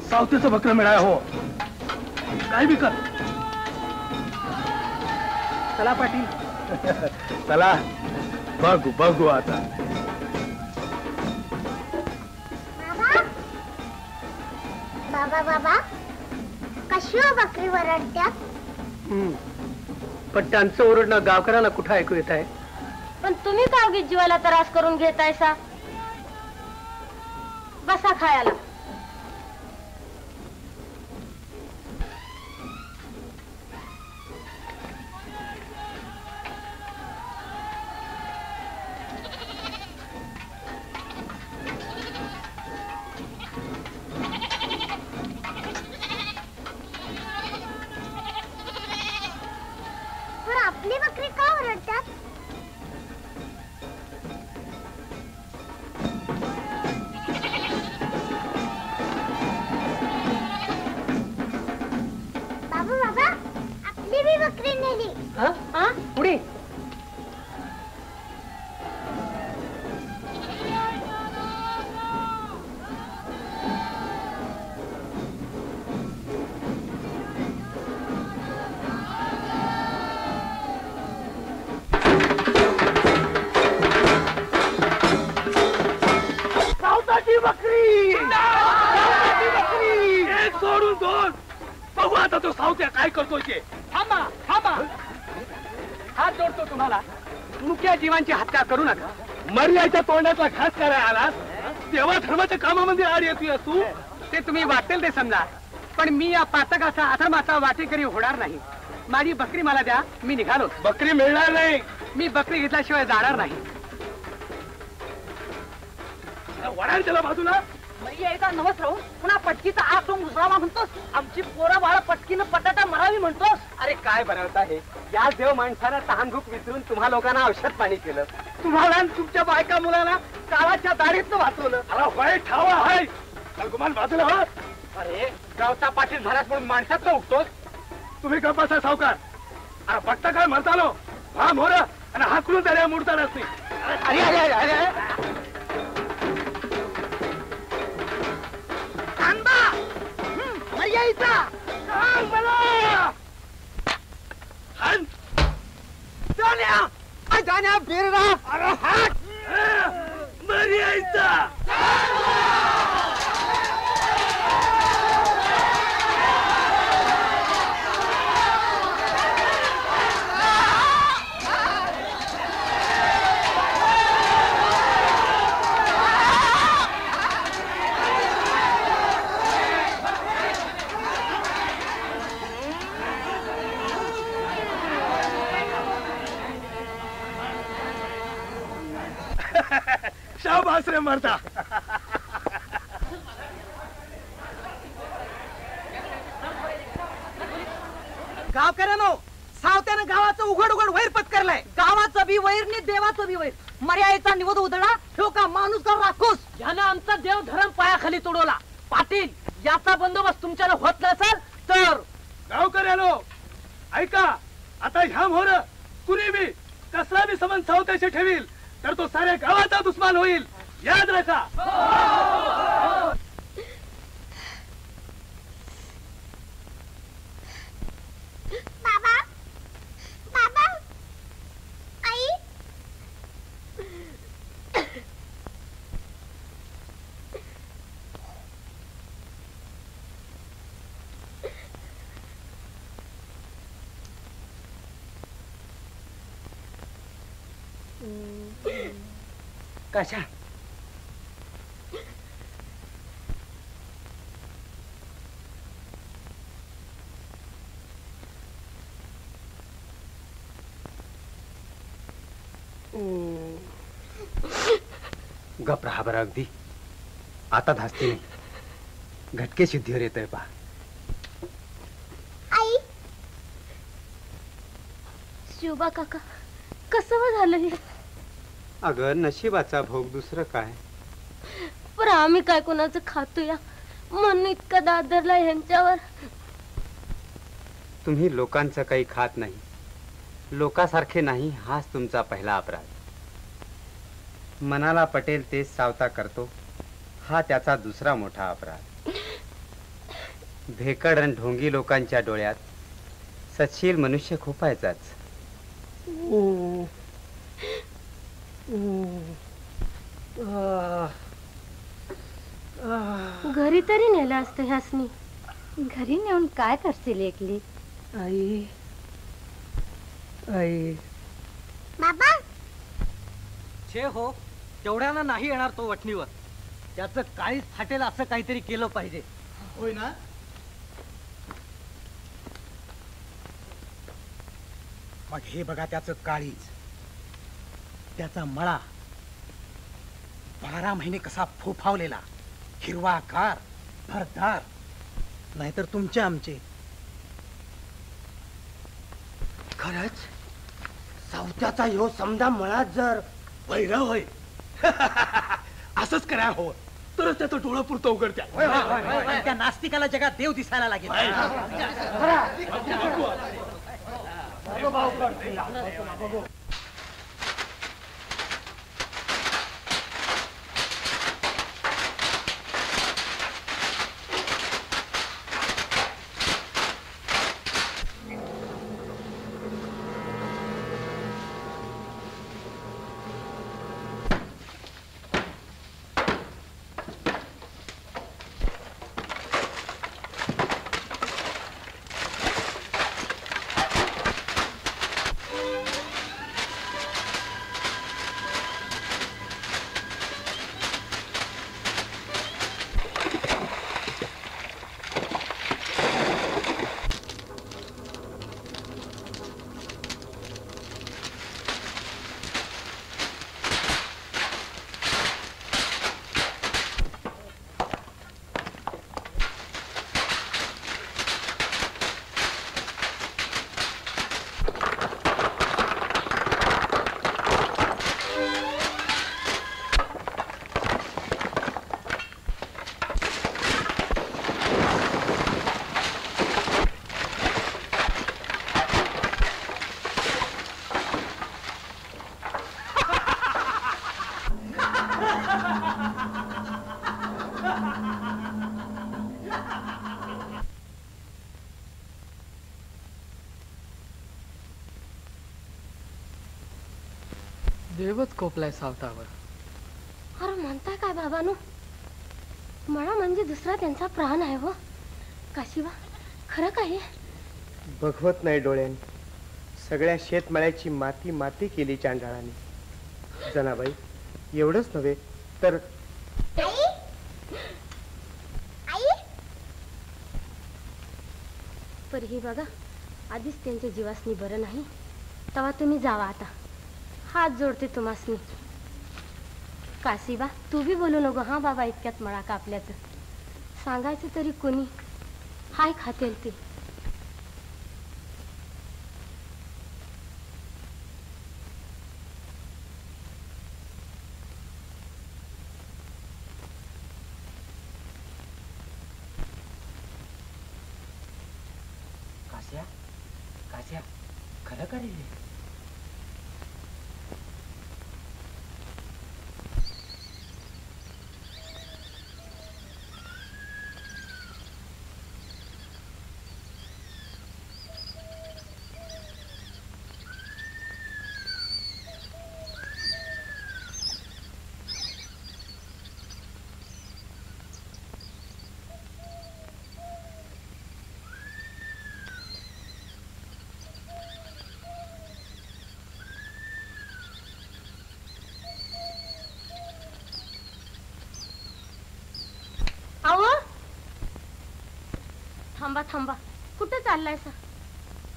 सावतेचं बकरं मिळाय हो. काय बी कर. चला पाटील. चला बघू बघू आता. बाबा बाबा कशी हो बकरी वरडत्यात? पण त्यांचं ओरडणं गावकऱ्याला कुठं ऐकू येत आहे? पण तुम्ही का उगीच जीवाला त्रास करून घेतायसा? बसा खायला. पण आपली बकरी का ओरडतात? माझी बी बकरी नेली. हा? पुढे सावताची बकरी, सावताची बकरी. एक सोडून दोन. बघू आता तो सावत्या काय करतोय ते. थांबा थांबा, हात जोडतो तुम्हाला. मुक्या जीवांची हत्या करू नका. मर्याच्या तोंडाचा घास करायला आलास. तेव्हा धर्माच्या कामामध्ये आड येतोय तू. ते तुम्ही वाटेल ते समजा, पण मी या पातकाचा अधर्माचा वाटेकरी होणार नाही. माझी बकरी मला द्या, मी निघालो. बकरी मिळणार नाही. मी बकरी घेतल्याशिवाय जाणार नाही. वडाल त्याला बाजूला. यायचा नवस राहून पुन्हा पटकीचा आग तो मुसळावा म्हणतोस. आमची पोरं बाळा पटकीनं पटाटा मरावी म्हणतोस. अरे काय बनवता हे? या देव माणसाला तहानभूक विसरून तुम्हा लोकांना औषध पाणी केलं. तुम्हाला आणि तुमच्या बायका मुलाला काळाच्या दाढीतनं वाचवलं. अरे होय ठावा हाय. गुमान बाजूला हो. अरे गावचा पाटील महाराज म्हणून माणसात उठतोस. तुम्ही गप्प बसा सावकार. अरे बघता काय म्हणतालो हा मोर आणि हाकलून त्याला मुडता नसते. अरे अरे अरे अरे यायचा सांग मला. जाण्या बिरडा. अरे हात मर्यायचा. शाबास रे मरता. गावकऱ्यानो, सावत्यानं गावाचं उघड उघड वैर पत्करलंय. गावाचं बी वैर नि देवाचं बी वैर. मर्यादेचा निवद उधळा ठेव का माणूस का राखूस. यानं आमचा देव धर्म पायाखाली तोडवला. पाटील, याचा बंदोबस्त तुमच्याला होत नसेल तर गावकऱ्यानो ऐका. आता ह्या मोर कुणी बी कसला बी संबंध सावत्याशी ठेवील तर तो साऱ्या गावाचा दुश्मन होईल. याद राखा. बाबा, बाबा, आई. कशा गप राहा बरं. अगदी आता धास्ती नाही. घटके शुद्धीवर येतोय पहा. आई. शिवबा काका, कसं झालं हे? अगं नशिबाचा भोग, दुसरं काय. पण आम्ही काय कोणाचं खातो या? मन इतका दादरला ह्यांच्यावर. तुम्ही लोकांचं काही खात नाही, लोकासारखे नाही, हाच तुमचा पहिला अपराध. मनाला पटेल तेच सावता करतो, हा त्याचा दुसरा मोठा अपराध. भेकड आणि ढोंगी लोकांच्या डोळ्यात सत्शील मनुष्य खुपायचाच. घरी तरी नेलं असतं ह्यासनी. घरी नेऊन काय करशील एकली? आई आई बाबा, छे हो, तेवढ्यानं नाही येणार तो वठणीवर. त्याचं काळीच फाटेल असं काहीतरी केलं पाहिजे. होय ना? मग हे बघा त्याचं काळीज, त्याचा मळा 12 महिने कसा फोफावलेला, हिरवागार, भरदार. नाहीतर तुमचे आमचे. खरंच सावत्याचा ह्यो समजा मळात जर वैरा होय. असंच करा हो, तरच त्याचं डोळं पुरतं उघडत्या. त्या नास्तिकाला जगात देव दिसायला लागेल. देवच कोपलाय सावतावर. अरे म्हणताय काय बाबानो? मळा म्हणजे दुसरा त्यांचा प्राण आहे व काशिवा खरं काय? बघवत नाही डोळ्याने. सगळ्या शेतमळ्याची माती माती केली चांडाळाने. जनाबाई एवढंच नव्हे तर पर हे बघा आधीच त्यांच्या जीवासनी बरं नाही. तेव्हा तुम्ही जावा आता. हात जोडते तुम्हासनी. काशीबा तू बी बोलू नको हा बाबा इतक्यात मळा कापल्याचं. सांगायचं तरी कोणी हाय खातेल ते. काश्या काश्या खरं का रे? अहो थांबा थांबा. कुठं चाललाय सा?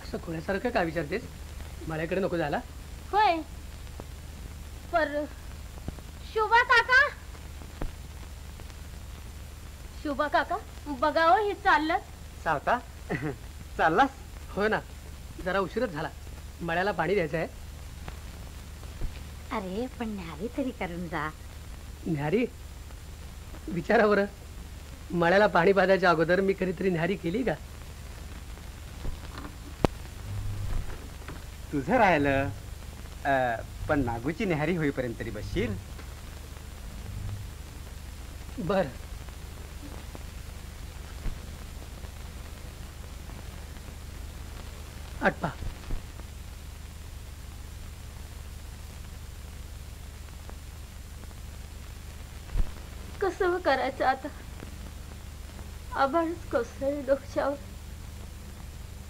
असं कोणासारखं का विचारतेस? मळ्याकडे नको झाला? होय पर शोभा काका. शोभा काका बघावं हे चाललं. सावता चाललास? हो ना, जरा उशीरच झाला. मळ्याला पाणी द्यायचं आहे. अरे पण न्यारी तरी करून जा. न्यारी? विचारा बरं, मळ्याला पाणी पाजायच्या अगोदर मी कधीतरी न्यारी केली का? तुझं राहिलं पण नागूची न्याहारी होईपर्यंत तरी बसशील. बर आटपा. कसं करायचं आता? आभाळच कोसळले डोक्यावर.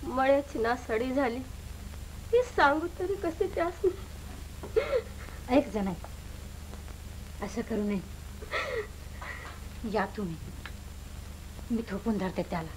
मळ्याची नासाडी झाली. ती सांगू तरी कसे त्यास? ऐक जण असं करू नये. या तुम्ही, मी थोपून धरते त्याला.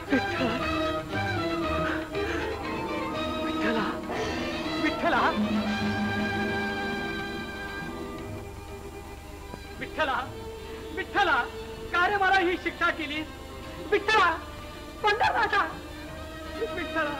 विठ्ठला विठ्ठला विठ्ठला विठ्ठला का रे मला ही शिक्षा केली विठ्ठला पंढरनाथा विठ्ठला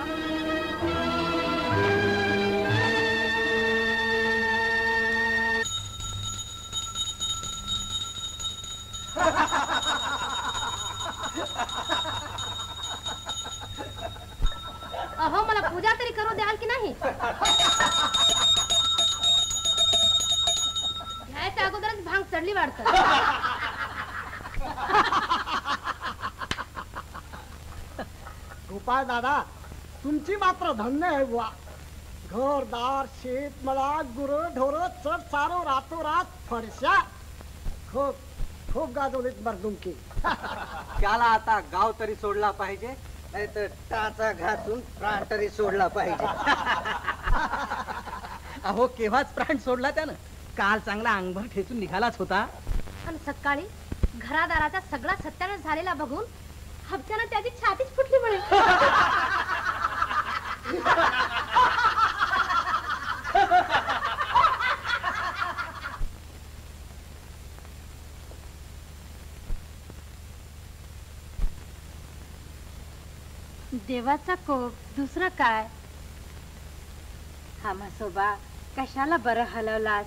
अहो मला पूजा तरी करू द्याल की नाही घ्यायच्या अगोदरच भांग चढली वाढत गोपाळ दादा तुमची मात्र धन्य आहे बुवा घरदार शेतमळा गुरं ढोरं चढ चारो रातोरात फडशा खूप खूप गाजवलीत मर्दुमकी त्याला आता गाव तरी सोडला पाहिजे नाही तर टाचा घासून प्राण तरी सोडला पाहिजे अहो केव्हाच प्राण सोडला त्यानं काल चांगला अंगभर ठेचून निघालाच होता आणि सकाळी घरादाराचा सगळा सत्यानाश झालेला बघून हप्त्यानं त्याची छातीच फुटली म्हणे देवाचा कोप दुसरं काय हा म्हसोबा कशाला बरं हलवलास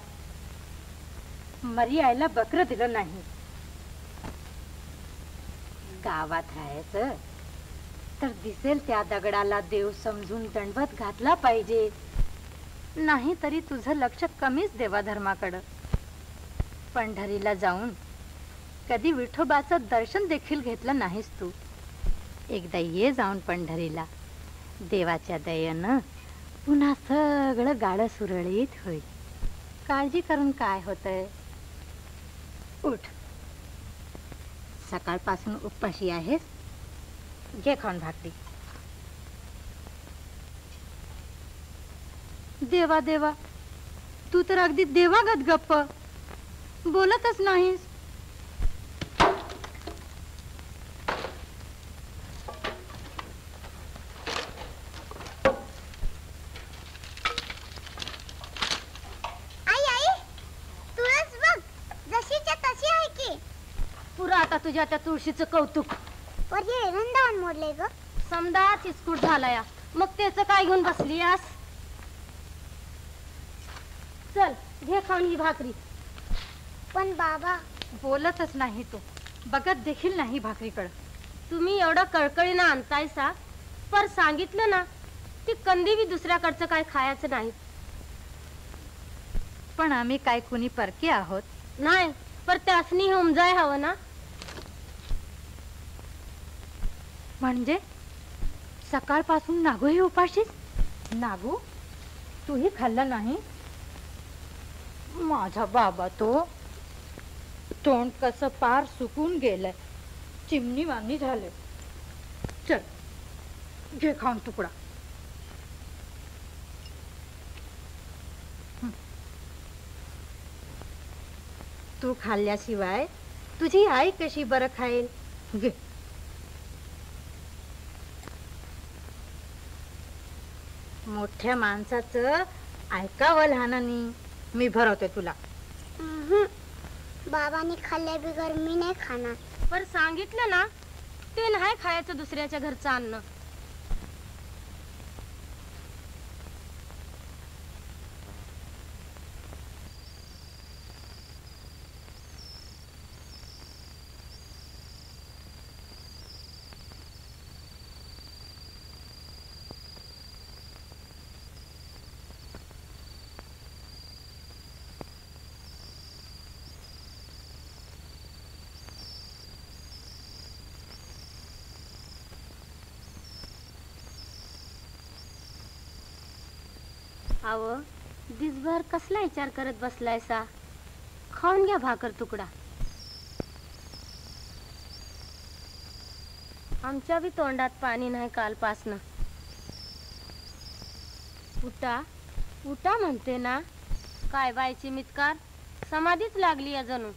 मरी आईला बकर दिलं नाही गावात राहायचं तर दिसेल त्या दगडाला देव समजून दंडवत घातला पाहिजे नाही तरी तुझं लक्ष कमीच देवाधर्माकडं पंढरीला जाऊन कधी विठोबाचं दर्शन देखील घेतलं नाहीस तू एकदा ये जाऊन पंढरीला देवाच्या दयेनं पुन्हा सगळं गाडं सुरळीत होईल काळजी करून काय होतंय उठ सकाळपासून उपाशी आहेस घे खाऊन भाकरी देवा देवा तू तर अगदी देवागत गप्प बोलतच नाहीस आता तुझ्या त्या तुळशीचं कौतुक वृंदावन मोडले ग समदा चिस्कूट झालाय मग त्याच काय घेऊन बसली आस चल घे खाऊन ही भाकरी पण बाबा बोलतच नाही तो बघत देखील नाही भाकरीकडं तुम्ही एवढं कळकळीनं आणतायसा पर सांगितलं ना ती कंदी बी दुसऱ्याकडचं काय खायचं नाही पण आम्ही काय कुणी परके आहोत नाही पर त्यासनी उमजाय हवं ना म्हणजे सकाळपासून नागूही उपाशीच नागू तूही खाल्लं नाही माझा बाबा तो तोंड कसं पार सुकून गेलंय चिमणी वाणी झाले चल घे खाऊन तुकडा तू खाल्ल्याशिवाय तुझी आई कशी बरं खाईल घे मोठ्या माणसाचं ऐकावं लहानानी मी भरवते तुला बाबांनी खाल्ल्या बिगर मी नाही खाणार पर सांगितलं ना ते नाही खायचं दुसऱ्याच्या घरचं अन्न आव दिसभर कसला विचार करत बसलायसा खाऊन घ्या भाकर तुकडा आमच्या बी तोंडात पाणी नाही कालपासनं उठा उठा म्हणते ना काय बायची मितकार समाधीच लागली अजून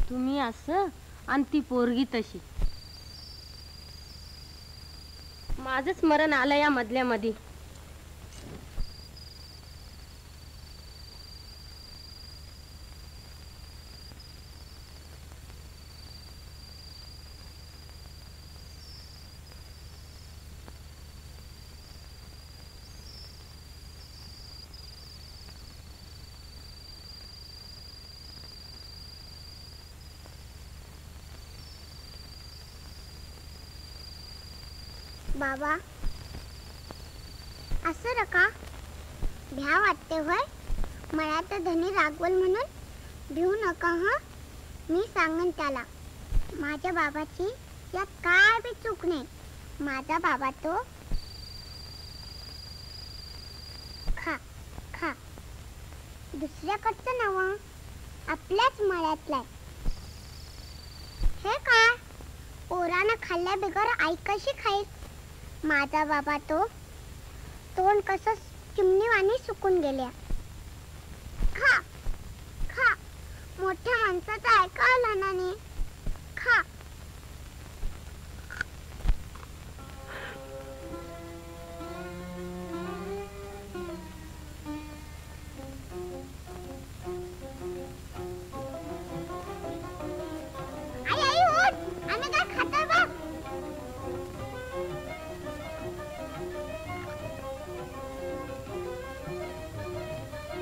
तुम्ही असं आणि ती पोरगी तशी. माझं स्मरण आलं या मधल्या मध्ये. बाबा असं रका भ्या वाटते होय. मला तर धनी रागवल म्हणून भिऊ नका हं. मी सांगन त्याला. माझ्या बाबाची यात काय बी चूक नाही. माझा बाबा तो खा खा दुसऱ्याकडचं नवा आपल्याच मळ्यातलाय. हे काय पोरानं खाल्ल्या बिगर आई कशी खाईल. माझा बाबा तो तोंड कसं चिमणीवाणी सुकून गेल्या. खा खा मोठ्या माणसाचं ऐका लहानाने खा. आई आई उठ आम्ही काय खातोय बघ.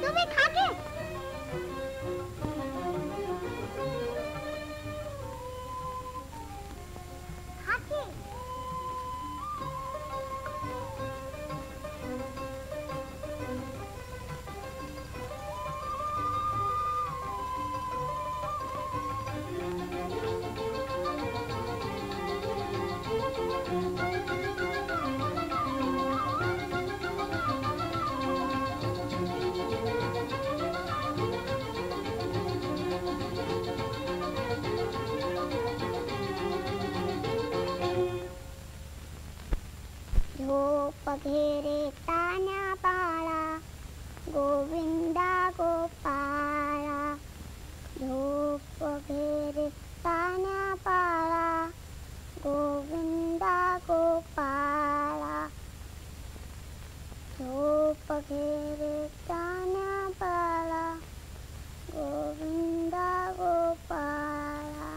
तुम्ही खा की. खा की. झोप घेरे तान्या बाळा गोविंदा गोपाळा. झोप घेरे तान्या बाळा गोविंदा गोपाळा. झोप घेरे तान्या बाळा गोविंदा गोपाळा.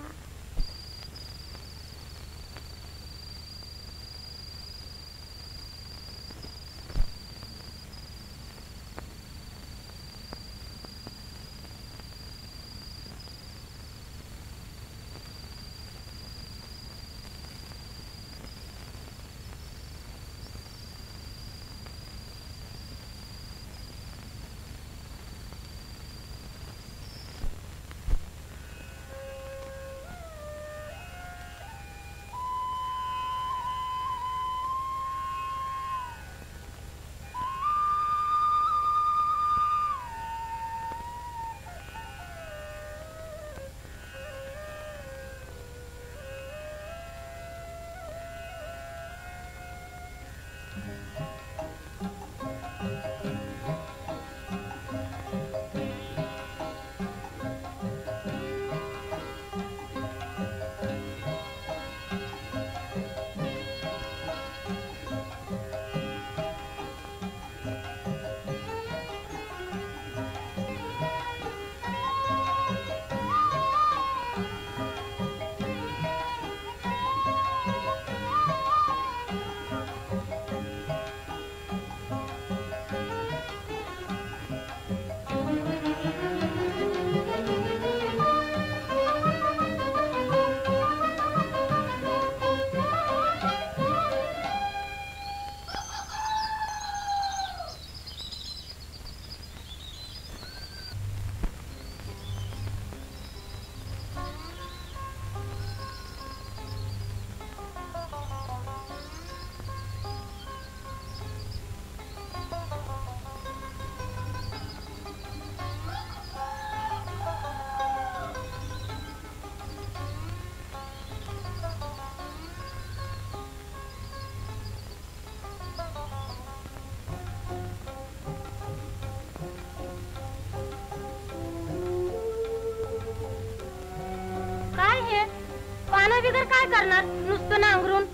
त्यानं बिगर काय करणार, नुसतं नांगरून.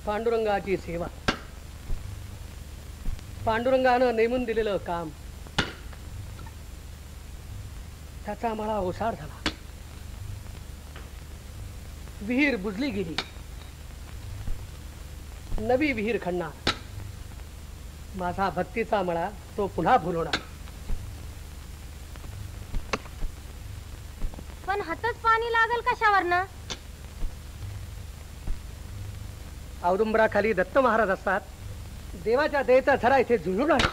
पांडुरंगाची सेवा, पांडुरंगानं नेमून दिलेलं काम, त्याचा मला ओसाड झाला. विहीर बुजली गेली, नवी विहीर खणणार. माझा भक्तीचा मळा तो पुन्हा फुलवणार. पण हातच पाणी लागल कशावरनं? औदुंबराखाली दत्त महाराज असतात. देवाच्या दयेचा झरा इथे झुंजून आहे.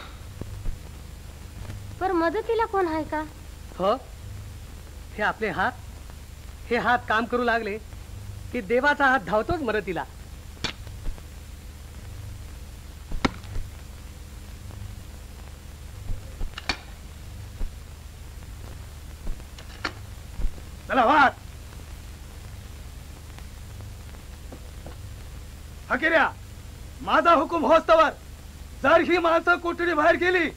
पर मदतीला कोण आहे का? हो, हे आपले हात, हे हात काम करू लागले की देवाचा हात धावतोच मदतीला. चला वाट हकेऱ्या, माझा हुकूम होस्तवर जर ही माणसं कोठडी बाहेर गेली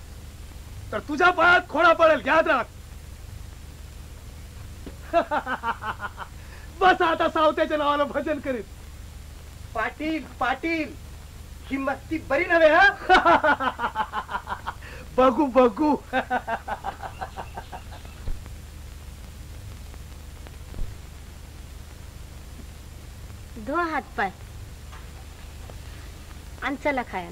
तर तुझ्या पायात खोडा पडेल, याद राख. बस आता सावत्याच्या नावाला भजन करीत. पाटील पाटील, ही मस्ती बरी नव्हे. हा बघू बघू. धो हात पाय आणि चला खायला.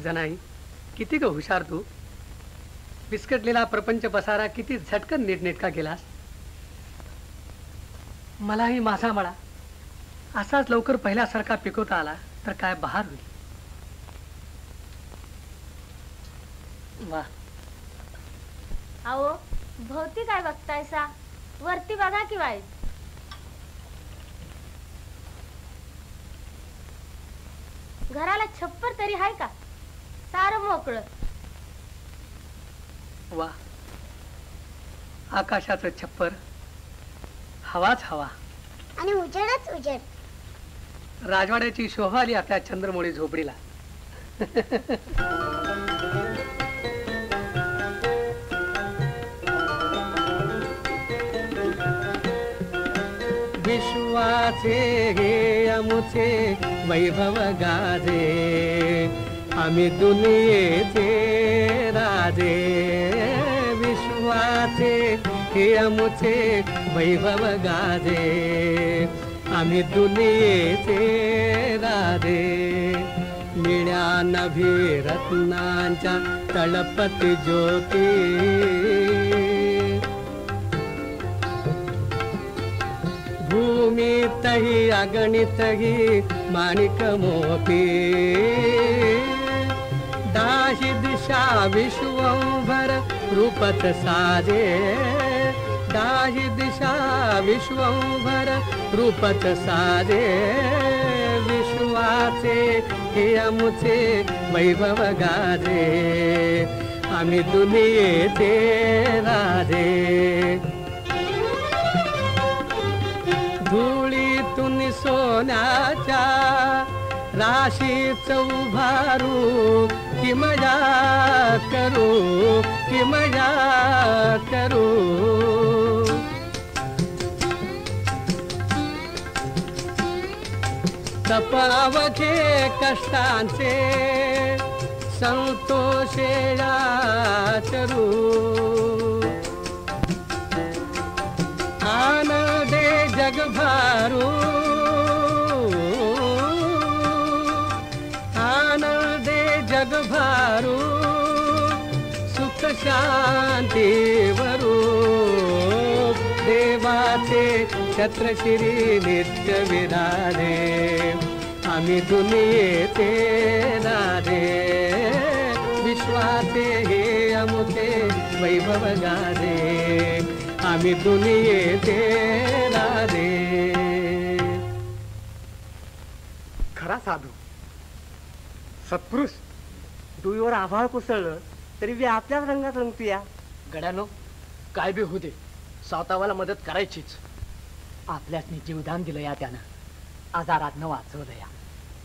जनाई, किती ग हुशार तू. विस्कटलेला प्रपंच पसारा किती झटकन नीटनेटका केलास. मलाही माझा मळा असाच लवकर पहिल्यासारखा पिकवता आला तर काय बहार होईल. वा, अहो भोवती काय बघतायसा, वरती बघा की वाईट. घराला छप्पर तरी आहे का? सारं मोकळं. वा, आकाशाचं छप्पर, हवाच हवा आणि उजेडच उजेड. राजवाड्याची शोभा आली आपल्या चंद्रमोळी झोपडीला. विश्वाचे हे अमुचे वैभव गाजे, आम्ही दुनियेचे राजे. विश्वाचे हे अमुचे वैभव गाजे, आम्ही दुनियेचे राजे. निळ्या नभी रत्नांच्या तळपती ज्योती, भूमीतही अगणितही माणिक मोती. दाही दिशा विश्वंभर रूपच साजे, दाही दिशा विश्वंभर रूपच साजे. विश्वाचे हे अमुचे वैभव गाजे, आम्ही दुनियेचे राजे. धुळीतून सोन्याच्या राशीच उभारू, कि मजा करू, कि मजा करू. तपावघे कष्टांचे संतोषे आचरू. आनंदे जगभारू आनंदे जगभारू सुख शांतीवरू देवाचे छत्रश्री नित्य विराजे आम्ही दुनियेचे राधे विश्वाचे हे अमुते वैभव गाजे आम्ही दुनियेचे राधे. खरा साधू सत्पुरुष डोईवर आभाळ कोसळलं तरी बी आपल्याच रंगात रंगतूया. गड्यानो काय बी होऊ दे सावतावाला मदत करायचीच. आपल्यासनी जीवदान दिलं या त्यानं आजारात न वाचवलं या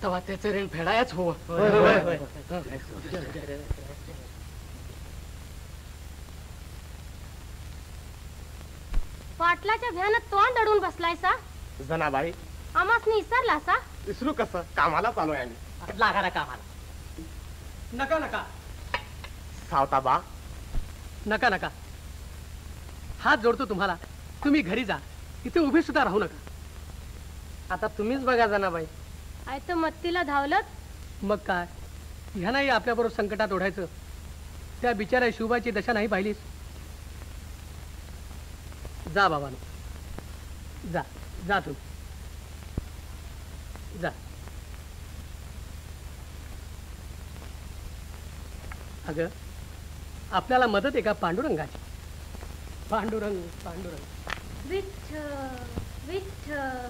तेव्हा त्याचं ऋण फेडायच हो. पाटलाच्या भ्यानं तोंड अडून बसलाय सा. जनाबाई आमासनी इसरला सा. विसरू कसं कामाला चालू आहे आम्ही. लागा ना कामाला. नका नका सावताबा नका नका हात जोडतो तुम्हाला. तुम्ही घरी जा इथे उभे सुद्धा राहू नका. आता तुम्हीच बघा जनाबाई. आय तर मत्तीला धावलत. मग काय ह्यानाही आपल्याबरोबर संकटात ओढायचं. त्या बिचाऱ्या शिवबाची दशा नाही पाहिलीस. जा बाबानो जा जा तू जा. अगं आपल्याला मदत आहे का पांडुरंगाची. पांडुरंग पांडुरंग विठ्ठल विठ्ठल.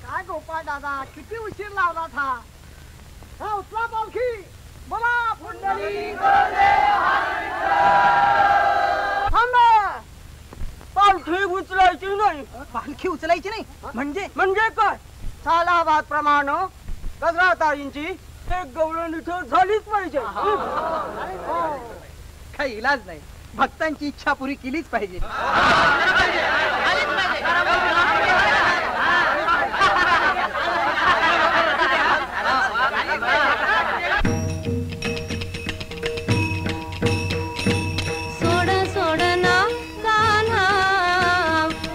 काय गोपाळ दादा किती उशीर लावला था. हा उचला पालखी बोला पुंडलिक पालखी उचलायची नाही. पालखी उचलायची नाही म्हणजे म्हणजे काय सालाबाद प्रमाण गजराताईंची एक गवळण इथं झालीच पाहिजे. काही इलाज नाही. भक्तांची इच्छा पुरी केलीच पाहिजे. सोड सोड ना कान्हा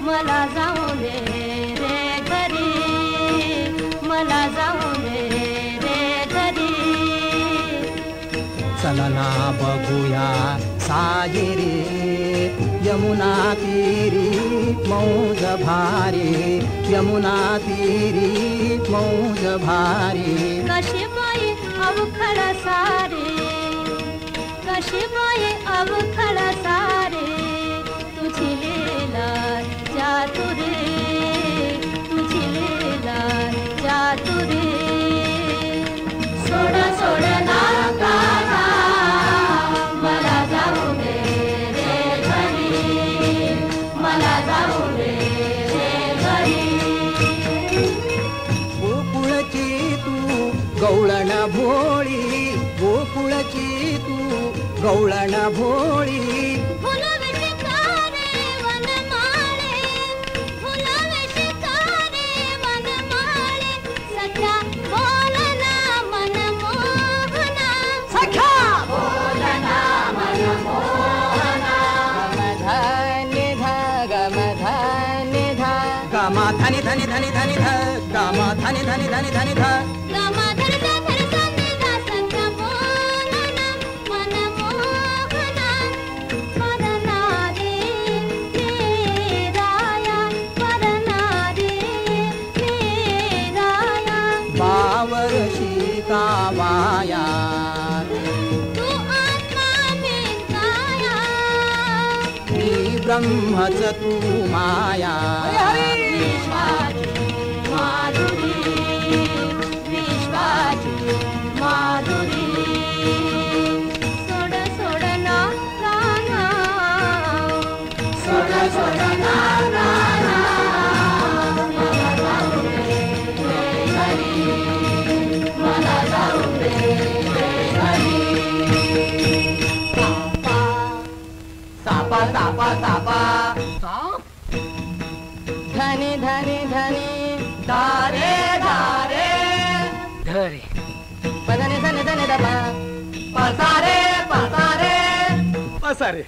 मला जाऊ दे रे घरी. मला जाऊ दे रे घरी. चला ना बघूया सागरी यमुना तीरी मौज भारी यमुना तीरी मौज भारी. कशी बाई अवखळ सारे. कशी बाई अवखळ सारे. तुझी लीला चातुरे. तुझी लीला चातुरे. सोड सोड ना कान्हा मला जाऊ दे रे घरी. मला जाऊ दे रे घरी. गोकुळची तू गवळण भोळी गोकुळची तू गवळण भोळी. फुलवे शिकारे वनमाळे. फुलवे शिकारे वनमाळे. सख्या बोलना मनमोहना. सख्या बोलना मनमोहना. गमधान्य धा गमधान्य धा गमा धनी धनी धनी धनी ध गमा धनी धनी धनी धनी ध. गमाधर धर संधिदा सख्या बोलना मनमोहना. परना रे रे राया. परना रे रे राया. बावर शीता वाया तू आत्मा में काया. मी ब्रह्मच तू माया. विश्वाची माधुरी. विश्वाची माधुरी. सोड सोड ना कान्हा. सोड सोड ना कान्हा. मला जाऊ दे रे घरी. मला जाऊ दे रे घरी. सापा सापा सापा धनी धनी धनी धारे धारे धरे पधनी धनी धनी दबा पसारे पसारे पसारे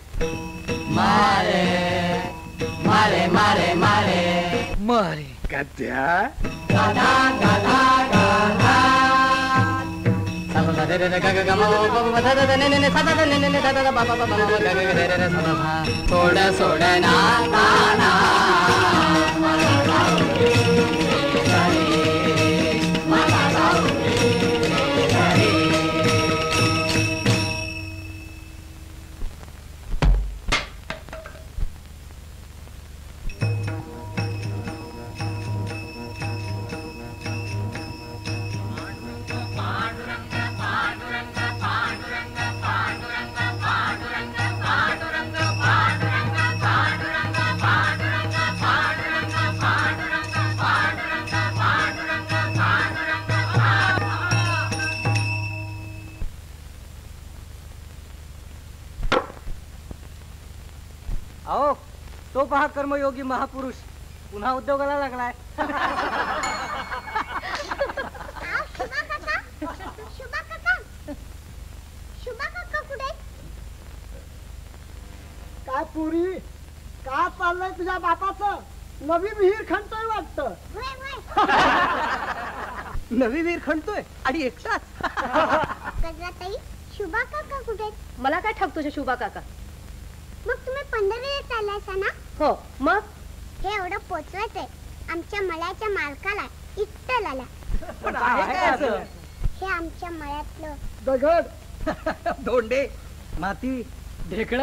मारे मारे मारे मारे मारे गद्या सोड सोड ना अहो तो पहा कर्मयोगी महापुरुष पुन्हा उद्योगाला लागलाय. शुभा काका शुभा काका शुभा काका कुठे आहेत? काय पुरी काय चाललंय तुझ्या बापाचं? नवी विहीर खणतोय वाटतं. होय होय नवी वीर खणतोय आणि एकटाच. गजराताई शुभा काका कुठे आहेत? मला काय ठाक तुझ्या शुभा काका? मग तुम्ही पंढरीला चाललायसा ना? हो मग हे एवढं पोचवायचंय आमच्या मळ्याच्या मालकाला इट्टलाला. पण आहे काय असं? हे आमच्या मळ्यातलं दगड धोंडे माती ढेकळ.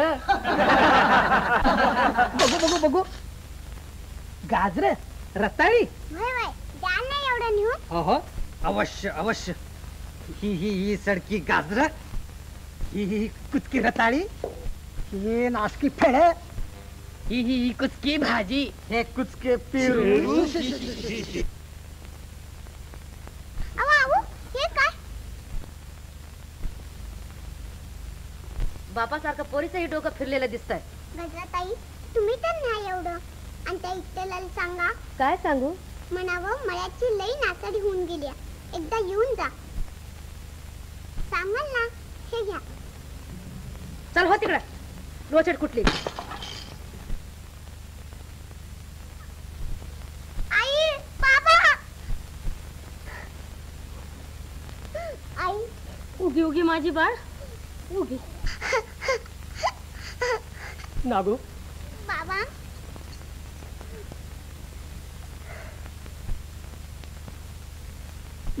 बघू बघू बघू गाजर रताळी. होय होय द्या ना एवढं नेऊन. हो अवश्य अवश्य. ही सडकी गाजर ही कुचकी रताळी हे नासकी फेडे ही कुचकी भाजी हे कुचके पेरू. अहो अहो हे काय? बापासारखं पोरीचंही डोकं फिरलेलं दिसतंय. गजराताई तुम्ही तर नाही एवढं. आणि त्या इट्टलाला सांगा काय सांगू? म्हणावं मळ्याची लई नासाडी होऊन गेली. एकदा येऊन जा. सांगाल ना. हे घ्या. चल हो तिकडे रोचड कुठली. आई बाबा आई उगी उगी माझी बाळ उगी. नागो बाबा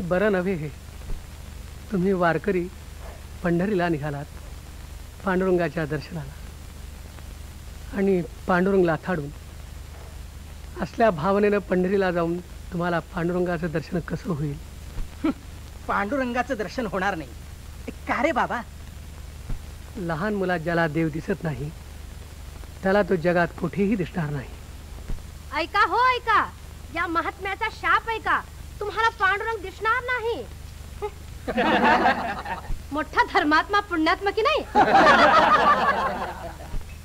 बरं नव्हे हे. तुम्ही वारकरी पंढरीला निघालात पांडुरंगाच्या दर्शनाला आणि पांडुरंगला थाडून असल्या भावनेनं पंढरीला जाऊन तुम्हाला पांडुरंगाचं दर्शन कसं होईल? पांडुरंगाचं दर्शन होणार नाही. का रे बाबा? लहान मुलात ज्याला देव दिसत नाही त्याला तो जगात कुठेही दिसणार नाही. ऐका हो ऐका. या महात्म्याचा शाप ऐका. तुम्हाला पांडुरंग दिसणार नाही. मोठा धर्मात्मा पुण्यात्मा की नाही.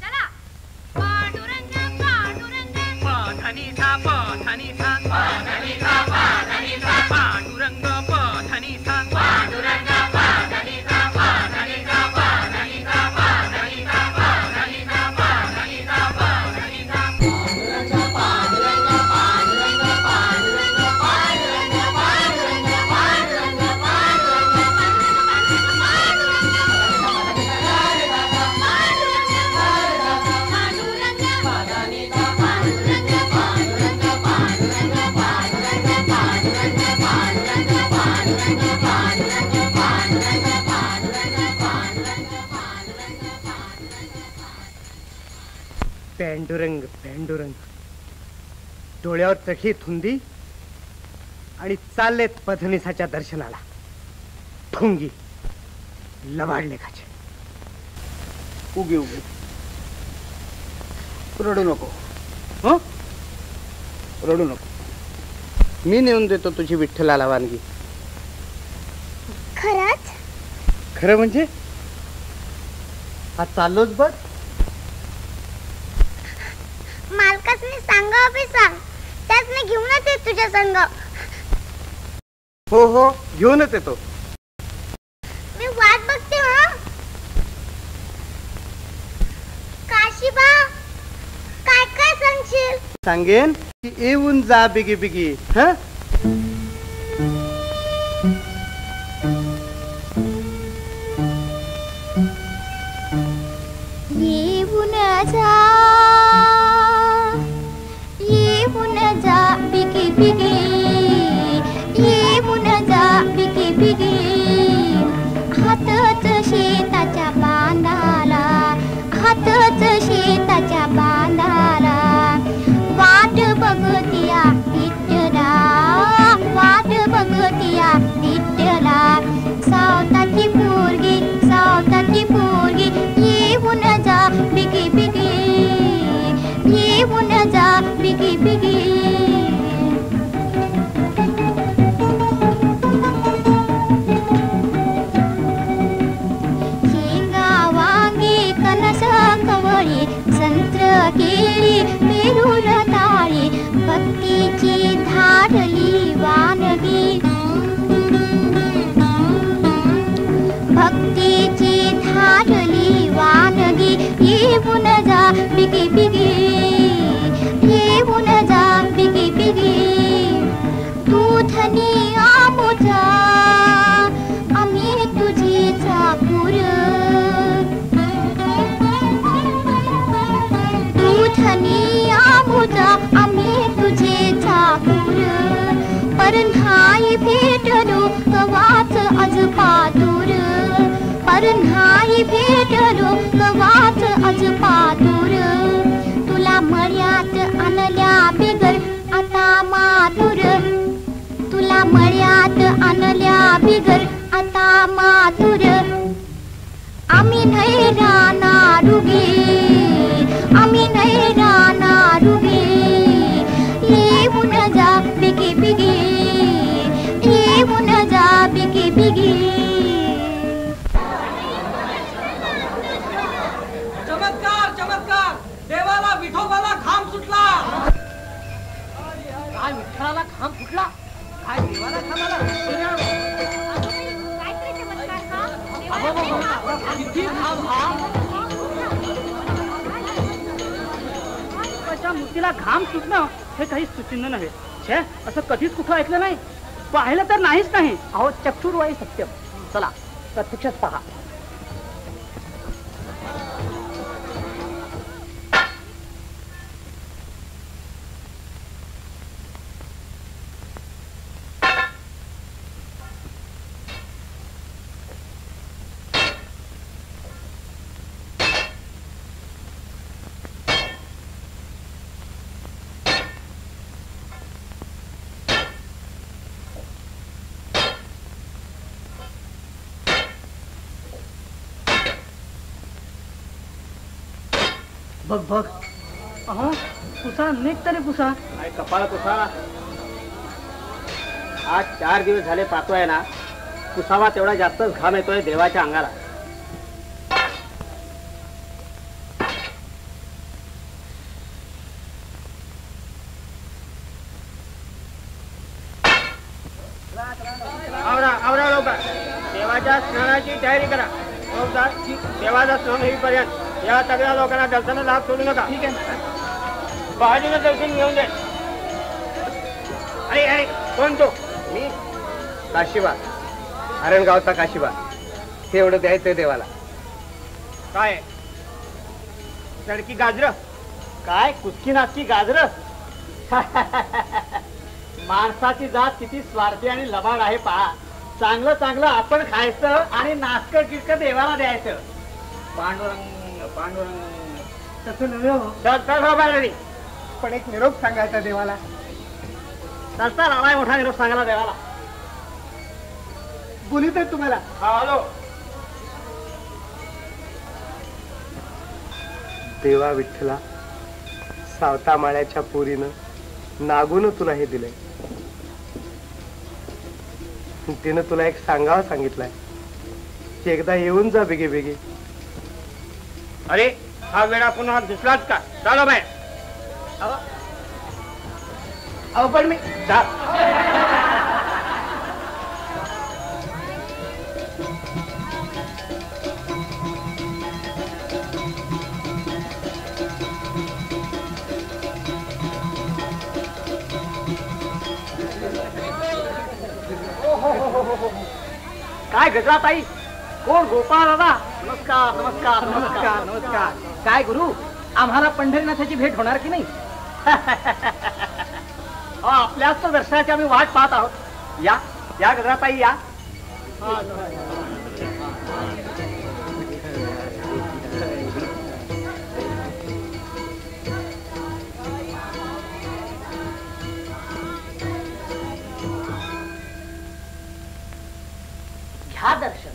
चला पांडुरंग पांडुरंग पाधनी सा पाधनी सा पाधनी सा पाधनी सा पांडुरंग पाधनी सा पांडुरंग पाधनी सा पाधनी सा पाधनी सा पाधनी सा पाधनी सा पाधनी सा पाधनी सा पांडुरंग पांडुरंग पांडुरंग पांडुरंग पांडुरंग पांडुरंग पांडुरंग पांडुरंग पांडुरंग. डोळ्यावर चखी थुंदी आणि चाललेत पधनीसाच्या दर्शनाला. ठुंगी लबाड लेखाचे. उगी उगी रडू नको. हं? रडू नको. मी नेऊन देतो तुझी विठ्ठलाला वानगी. खरंच? खरं म्हणजे हा चाललोच बघ. मालकासनी सांगा बी सांग. त्याच मी घेऊनच येत तुझ्या संग. हो हो घेऊनच येतो. मी वाट बघते. हा काशीबा काय काय सांगशील? सांगेन येऊन जा बिगी बिगी. हा येऊन जा बिगी बिगी, येऊन जा बिगी बिगी. हातच शेताच्या बांधाला, हातच शेताच्या बांधाला. वाट बघतिया विठ्ठला, वाट बघतिया विठ्ठला. सावताची पोरगी, सावताची पोरगी. येऊन जा बिगी बिगी, येऊन जा बिगी बिगी. शेंगा वांगी कणस कवळी, संत्र केळी पेरू रताळी. भक्तीची धारली वानगी, भक्तीची धारली वानगी. येऊन जा बिगी बिगी, येऊन जा बिगी बिगी. दूधनी आमुचा आम्ही तुझी चाकूर, दूधनी आमुचा आम्ही तुझे चाकूर. परन्हाई भेटलो कवाच आज पादूर, परन्हाई भेटलो कवाच आज पादूर. तुला मळ्यात आणल्या बिगर आता माधुर, तुला मळ्यात आणल्या बिगर आता माधुर. आम्ही नाही राहणार उगी, आम्ही नाही राहणार उगी. येऊन जा बिगी बिगी, येऊन जा बिगी बिगी. चमत्कार चमत्कार, देवाला विठोबाला घाम सुटला. काय विठ्ठलाला घाम फुटला, काय देवाला घाम आला. किती घाम हा. अशा मूर्तीला घाम सुटणं हे काही सुचिन्ह नव्हे. छे, असं कधीच कुठं ऐकलं नाही, पाहिलं तर नाहीच नाही. अहो चक्षुर्वाई सत्यम. चला प्रत्यक्षात पहा. बघ बघ. अहो पुसा, नेक तरी पुसा. काय कपाळ पुसा. आज 4 दिवस झाले पाहतोय ना, पुसावा तेवढा जास्तच घाम येतोय देवाच्या अंगाला. आवरा आवरा लवकर, देवाच्या स्नानाची तयारी करा. देवाचा स्नान होईपर्यंत या सगळ्या लोकांना दर्शनाला हात सोडू नका. ठीक आहे, बाजूला दर्शन घेऊन जाईल. अरे अरे कोण तो? मी काशीबा, हरणगावचा काशीबा. हे एवढं द्यायचंय देवाला. काय तडकी गाजर? काय कुचकी नाचकी गाजर? माणसाची जात किती स्वार्थी आणि लबाड आहे पहा. चांगलं चांगलं आपण खायचं आणि नाचकं किटकं देवाला द्यायचं. पांडुरंग पांडुरंग तसं नव्हे हो. पण एक निरोप सांगायचा देवाला. चालता आलाय मोठा निरोप सांगायला देवाला. बोलित आहे तुम्हाला. हॅलो. देवा विठ्ठला, सावता माळ्याच्या पोरीनं नागून तुला हे दिलंय. तिनं तुला एक सांगावं सांगितलंय की एकदा येऊन जा बेगी बेगी. अरे हा वेळा पुन्हा दिसलाच का? चालो बाय. अहो पण मी काय गजराताई? कोण गोपाळ दादा? नमस्कार नमस्कार नमस्कार नमस्कार. काय गुरु, आम्हाला पंढरीनाथाची भेट होणार की नाही? आपल्याच तर दर्शनाची आम्ही वाट पाहत आहोत. या या गजराताई या. घ्या दर्शन.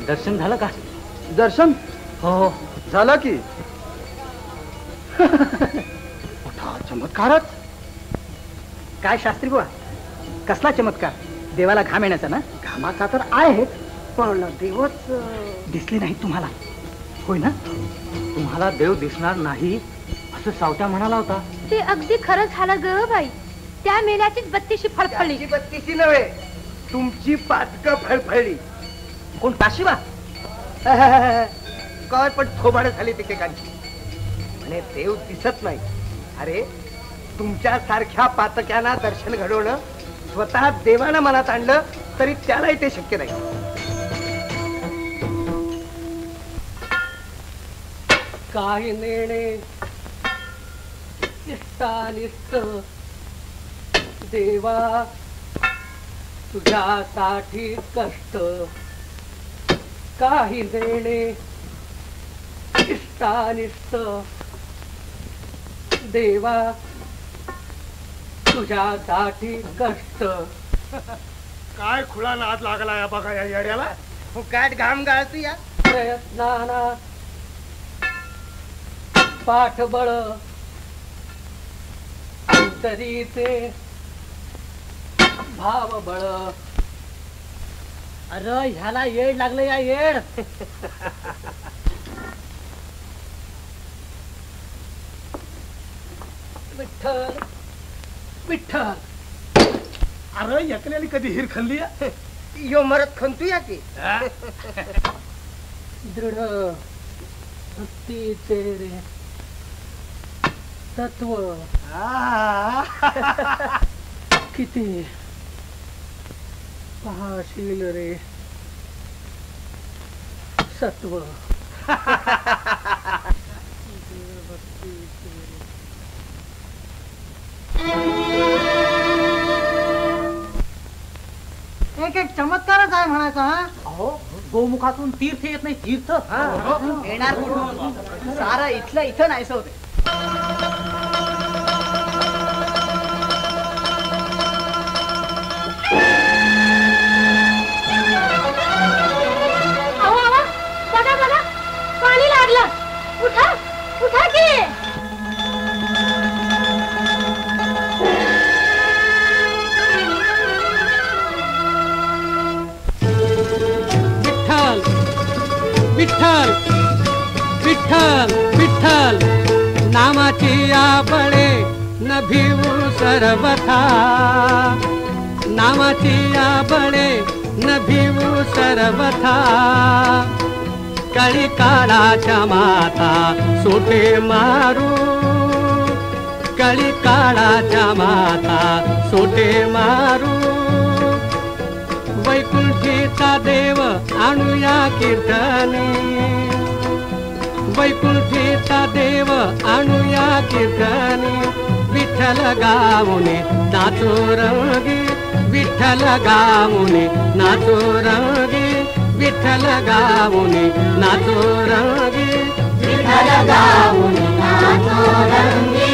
दर्शन झालं का? दर्शन हो हो झालं की. मोठा चमत्कारच. काय शास्त्री बुवा, कसला चमत्कार? देवाला घाम येण्याचा ना? घामाचा तर आहेच, पण देवच दिसले नाही तुम्हाला? होय ना? तुम्हाला देव दिसणार नाही असं सावत्या म्हणाला होता. ते अगदी खरं झालं ग बाई. त्या मेल्याचीच बत्तीशी फळफळली. बत्तीशी नव्हे, तुमची पातक फळफळली. कोण? काशीबा? काय पण थोबाड झाली तिकेकांची. म्हणे देव दिसत नाही. अरे तुमच्या सारख्या पातक्यांना दर्शन घडवणं स्वतः देवानं मनात आणलं तरी त्यालाही ते शक्य नाही. काही नेणे निष्ठ देवा तुझ्यासाठी कष्ट. काही देणे इष्टानिष्ट देवा तुझ्यासाठी कष्ट. काय खुळा नाद लागला या बघा या येड्याला. काय घाम गाळतो या. प्रयत्नाना पाठबळ अंतरीचे भावबळ. अरे ह्याला येड लागलं या येड. विठ्ठल विठ्ठल. अरे एकल्याने कधी हिर खाल्ली? यो मरत खंतूया की. दृढ भक्तीचे रे तत्व किती पाहशील रे सत्व. एक एक चमत्कारच आहे म्हणायचा. हा अहो, गोमुखातून तीर्थ येत नाही. तीर्थ येणार कुठून? सारा इथलं इथं नाहीस होते. बघा बघा, पाणी लागलं. उठा उठा की. विठ्ठल विठ्ठल विठ्ठल नामाची आबळे न भिवू सर्वथा. नामाची आबळे न भिवू सर्वथा. कळी काळाच्या माथा सोटे मारू. कळी काळाच्या माथा सोटे मारू. वैकुंठीचा देव आणूया कीर्तनी. वैकुंठीचा देव आणूया कीर्तनी. विठ्ठल गाऊने नाचो रंगी. विठ्ठल गाऊने नाचो रंगी. विठ्ठल गाऊने नाचो रंगी. विठ्ठल गाऊने नाचो रंगी.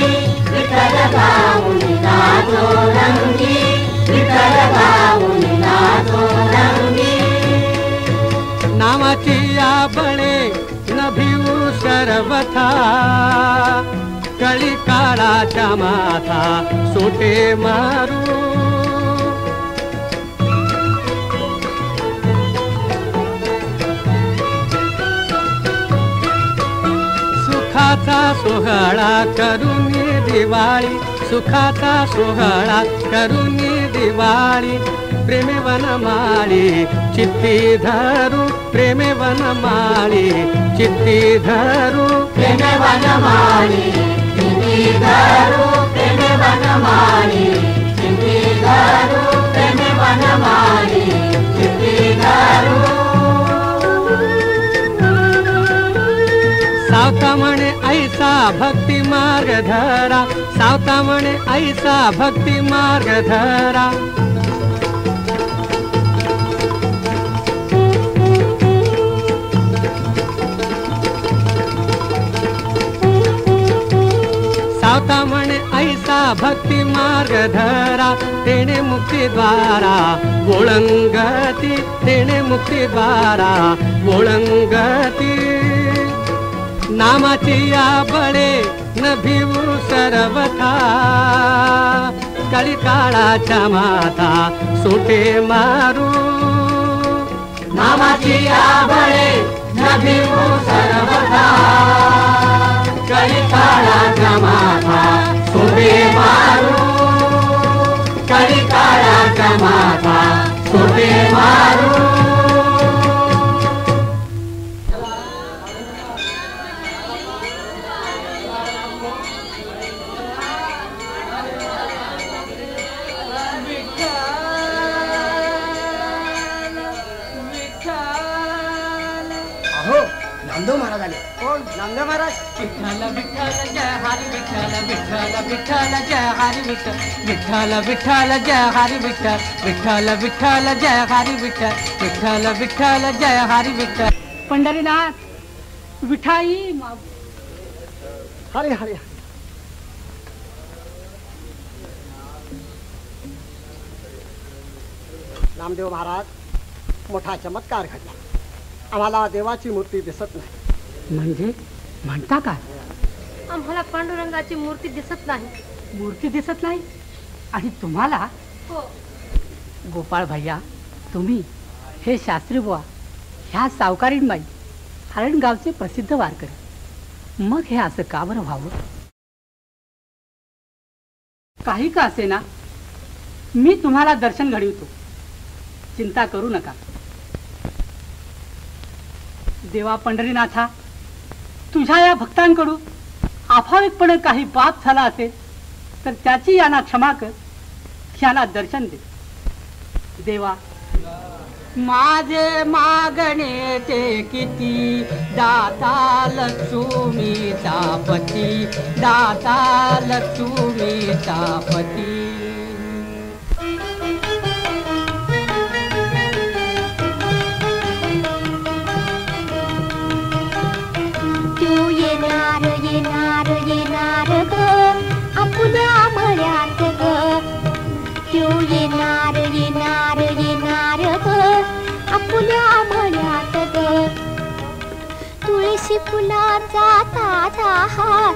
विठ्ठल गाऊने नाचो रंगी. विठ्ठल गाऊने नाचो रंगी. नामाची आबळे न भिवू सर्वथा कळी काळाच्या माथा सोटे मारू सुखाचा सोहळा करून दिवाळी सुखाचा सोहळा करून दिवाळी प्रेमे वनमाळी चित्ती धरू प्रेमे वनमाळी चित्ती धरू प्रेमे वनमाळी चित्ती धरू प्रेमे वनमाळी चित्ती धरू प्रेमे वनमाळी चित्ती धरू सावता म्हणे ऐसा भक्ती मार्ग धरा सावता म्हणे ऐसा भक्ती मार्ग धरा सावता म्हणे ऐसा भक्ती मार्ग धरा तेणे मुक्ती द्वारा ओळंगती तेणे मुक्ती द्वारा ओळंगती नामाची या बळे न भिवू सर्वथा कळी काळाच्या माथा सोटे मारू नामाची या बळे न भिवू सर्वथा कळी काळाच्या माथा सोटे मारू कळी काळाच्या माथा सोटे मारू नामदेव महाराज आले. कोण? नामदेव महाराज. विठ्ठल विठ्ठल जय हरी विठ्ठल विठ्ठल विठ्ठल जय हरी विठ्ठल विठ्ठल विठ्ठल जय हरी विठ्ठल विठ्ठल विठ्ठल जय हरी विठ्ठल विठ्ठल विठ्ठल जय हरी विठ्ठल. पंढरीनाथ विठाई हरे हरे. नामदेव महाराज मोठा चमत्कार घडला. आम्हाला देवाची मूर्ती दिसत नाही. म्हणजे म्हणता काय? आम्हाला पांडुरंगाची मूर्ती दिसत नाही. मूर्ती दिसत नाही आणि तुम्हाला? हो. गोपाळ भैया तुम्ही हे शास्त्री बुवा ह्या सावकारीणबाई हरणगावचे प्रसिद्ध वारकरी मग हे असं का बरं व्हावं? काही का असे ना मी तुम्हाला दर्शन घडवितो. चिंता करू नका. देवा पंढरीनाथा तुझ्या या भक्तांकडून अभाविकपणे काही पाप झाला असेल तर त्याची यांना क्षमा कर. यांना दर्शन दे. देवा माझे मागणे ते किती दाता लक्ष्मीचा पती दाता लक्ष्मीचा पती. तू येणार येणार येणार ग आपल्या मळ्यात ग. तू येणार येणार येणार ग आपल्या मळ्यात ग. तुळशी फुलांचा ताजा हार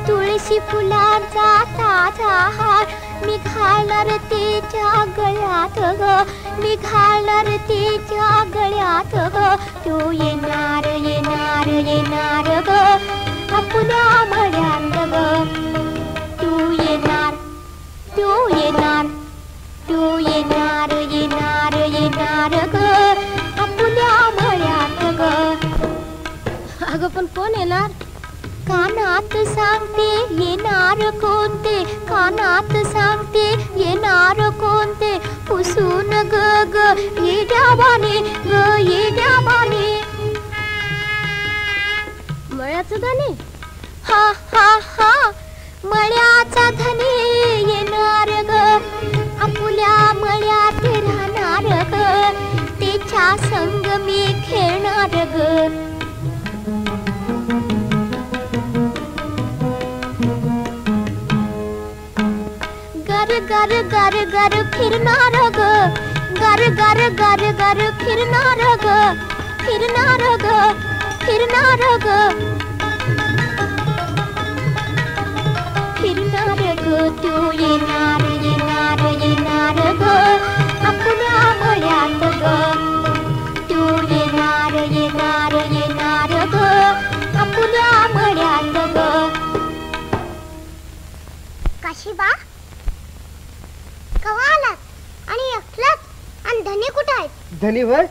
तुळशी फुलांचा ताजा हार मी घालणार तिच्या गळ्यात ग मी घालणार तिच्या गळ्यात ग. तू येणार येणार येणार ग आपल्या मळ्यात ग. तू येणार तू येणार तू येणार येणार येणार ग आपल्या मळ्यात ग. अगं पण कोण येणार? कानात सांगते येणार कोणते कानात सांगते येणार कोणते पुसून ग ग येड्या बाने ग येड्या बाने. मळ्याचं गाणे? हा हा हा मळ्याचा धनी येणार ग आपल्या मळ्यात राहणार ग त्याच्या संग मी खेळणार ग. गर गर गर फिरणार ग गर गर गर गर फिरणार ग फिरणार ग फिरणार ग. ग तू येणार येणार येणार ग आपल्या मळ्यात ग तू येणार येणार येणार ग आपल्या मळ्यात ग काशीबा कवा आलात आणि एकलाच आणि धनी कुठे आहेत धनी होय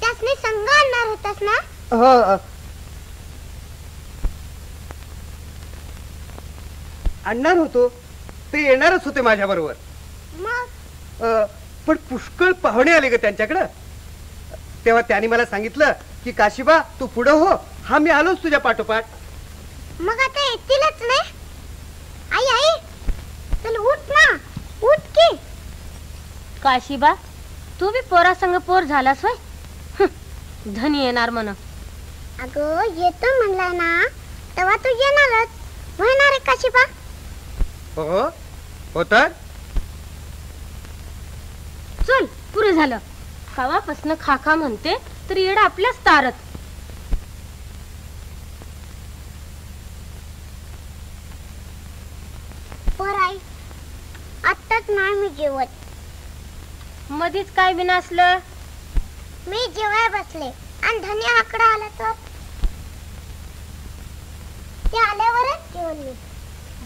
त्यासने संघ आणणार होतास ना हो आणणार होतो ते येणारच होते माझ्या बरोबर मग पण पुष्कळ पाहुणे आले ग त्यांच्याकडं तेव्हा त्यांनी मला सांगितलं की काशीबा तू पुढं हो हा मी आलोच तुझ्या पाठोपाठ मग आता येतीलच नाही आई आई चल उठ ना उठ की काशीबा तू बी पोरा संग पोर झालास वय धनी येणार म्हण अगं येतो म्हणलाय ना तेव्हा तू येणारच म्हणणार आहे काशीबा हो हो तर चल पुरे झालं कवापासनं खाखा म्हणते तर येड आपल्याच तारत पर आई आत्ताच नाही मी जेवत मधीच काय बिनासलं मी जेवाय बसले आणि धनी आकडा आला तर ते आल्यावरच जेवण मी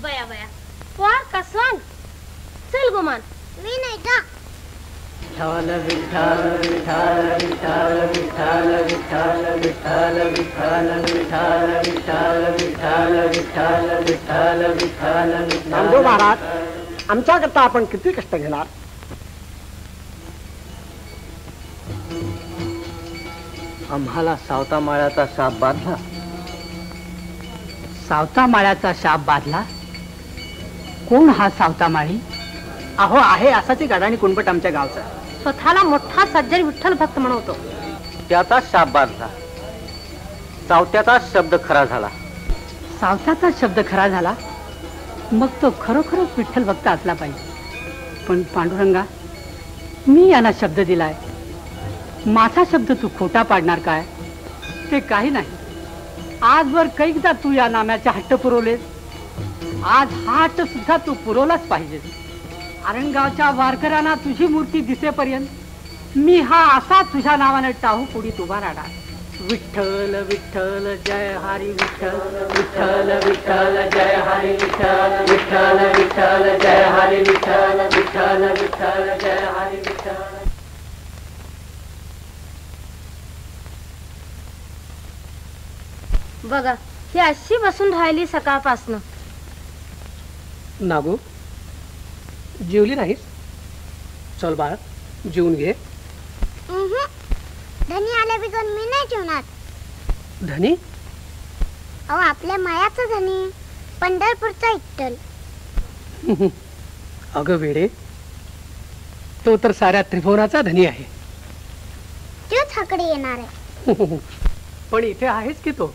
बया बया पोर का स्वांग चल गुमान मी नाही जा विठ्ठल विठ्ठल विठ्ठल विठ्ठल विठ्ठल विठ्ठल विठ्ठल विठ्ठल विठ्ठल विठ्ठल विठ्ठल विठ्ठल विठ्ठल विठ्ठल नामदेव महाराज आमच्याकरता आपण किती कष्ट घेणार आम्हाला सावता माळ्याचा शाप बांधला सावता माळ्याचा शाप बांधला कोण हा सावता माळी अहो आहे असाची गडाणी कुणपट आमच्या गावचा स्वतःला मोठा सज्जन विठ्ठल भक्त म्हणवतो त्याचा शाप बांधला सावत्याचा शब्द खरा झाला सावताचा शब्द खरा झाला मग तो खरोखरच विठ्ठल भक्त असला पाहिजे पण पांडुरंगा मी यांना शब्द दिलाय माझा शब्द तू खोटा पाडणार काय ते काही नाही आजवर कैकदा तू या नाम्याचे हट्ट पुरवलेस आज हा हट्ट सुद्धा तू पुरवलाच पाहिजे आरणगावच्या वारकऱ्यांना तुझी मूर्ती दिसेपर्यंत मी हा असा तुझ्या नावाने टाहू पुढीत उभा राहणार विठ्ठल विठ्ठल जय हरी विठ्ठल विठ्ठल विठ्ठल जय हरी विठ्ठल विठ्ठल विठ्ठल जय हरी विठ्ठल विठ्ठल विठ्ठल जय हरी विठ्ठल बघा ही अशी बसून राहिली सकाळपासनं नागू जेवली नाहीस चल बाळ जेवून घे धनी आल्या बिगर मी नाही जेवणार धनी अहो आपल्या मायाचं धनी पंढरपूरचा विठ्ठल अगं वेडे तो तर साऱ्या त्रिभुवनाचा धनी आहे तोच हाकडे येणार आहे पण इथे आहेस की तो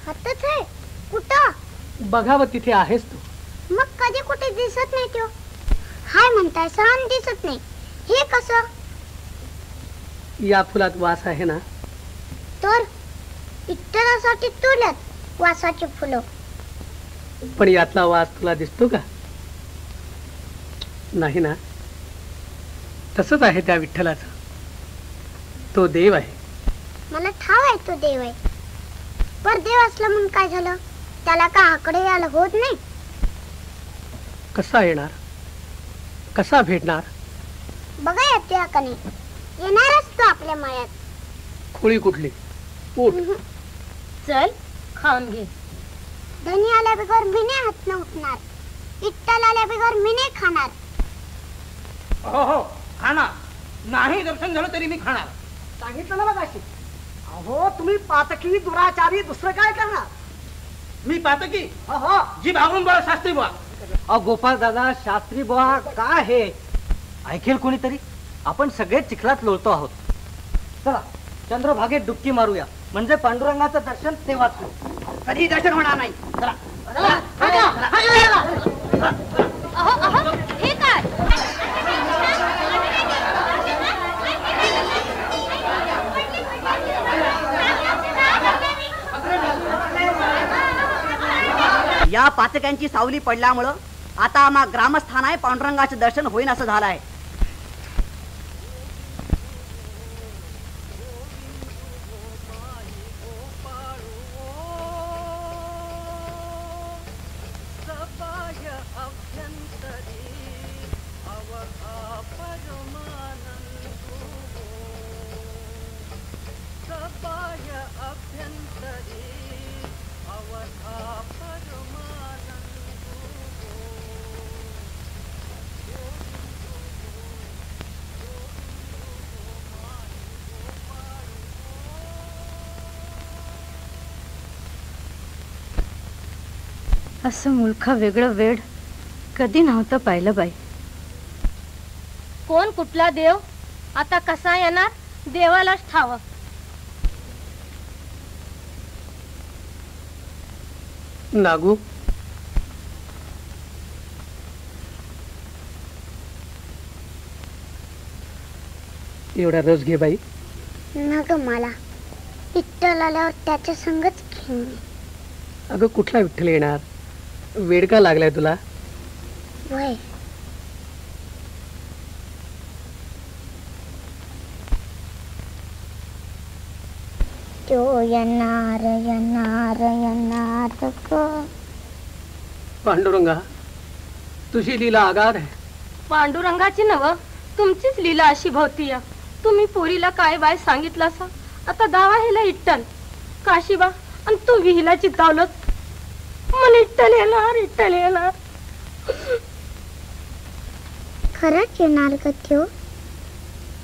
हातच आहे कुठं बघावं तिथे आहेस तू मग कधी कुठे दिसत नाही तो हाय म्हणताय सहन दिसत नाही हे कसं या फुलात वास आहे ना तर विठ्ठलासाठी तुल्यात वासाची फुलं पण यातला वास तुला दिसतो का नाही ना तसंच आहे त्या विठ्ठलाचं तो देव आहे मला ठाव आहे तो देव आहे पर देव असला म्हणून काय झालं त्याला का आकडे यायला होत नाही कसा येणार कसा भेटणार बघा येते का नाही येणारच तो आपल्या मायात खोळी कुठली उठ चल खाऊन घे धनी आल्या बिगर मी नाही हात न उठणार विठ्ठल आल्या बिगर मी नाही खाणार हो हो खाणार नाही दर्शन झालं तरी मी खाणार सांगितलं ना बघाशी अहो तुम्ही पातकी दुराचारी दुसरं काय करणार मी पाहतो की हो जी भागून बोला शास्त्री बुवा अ गोपाळ दादा शास्त्री बुवा काय हे ऐकेल कोणीतरी आपण सगळे चिखलात लोळतो आहोत चला चंद्रभागेत डुबकी मारूया म्हणजे पांडुरंगाचं दर्शन तेव्हाच कधी दर्शन होणार नाही चला हे काय या पाचक्यांची सावली पडल्यामुळं आता आम्हा ग्रामस्थाना पांडुरंगाचे दर्शन होईन असं झालं आहे. असं मुलखा वेगळं वेड कधी नव्हतं पाहिलं बाई. कोण कुठला देव आता कसा येणार देवालाच ठाव. नागू, एवढा रस घे बाई. न ग मला विठ्ठल आल्यावर त्याच्या संगच घेईन मी. अगं कुठला विठ्ठल येणार? वेड का लागलाय तुला? वय तो येणार येणार येणार ग. पांडुरंगा, तुझी लीला आगाध आहे. पांडुरंगाची नव तुमचीच लीला अशी भोवती या. तुम्ही पोरीला काय बाय सांगितलं सा. आता दावा हेला इट्टल काशीबा आणि तू विहिला चित्तावलत. मला इट्टल येणार. खरंच येणार ग त्यो.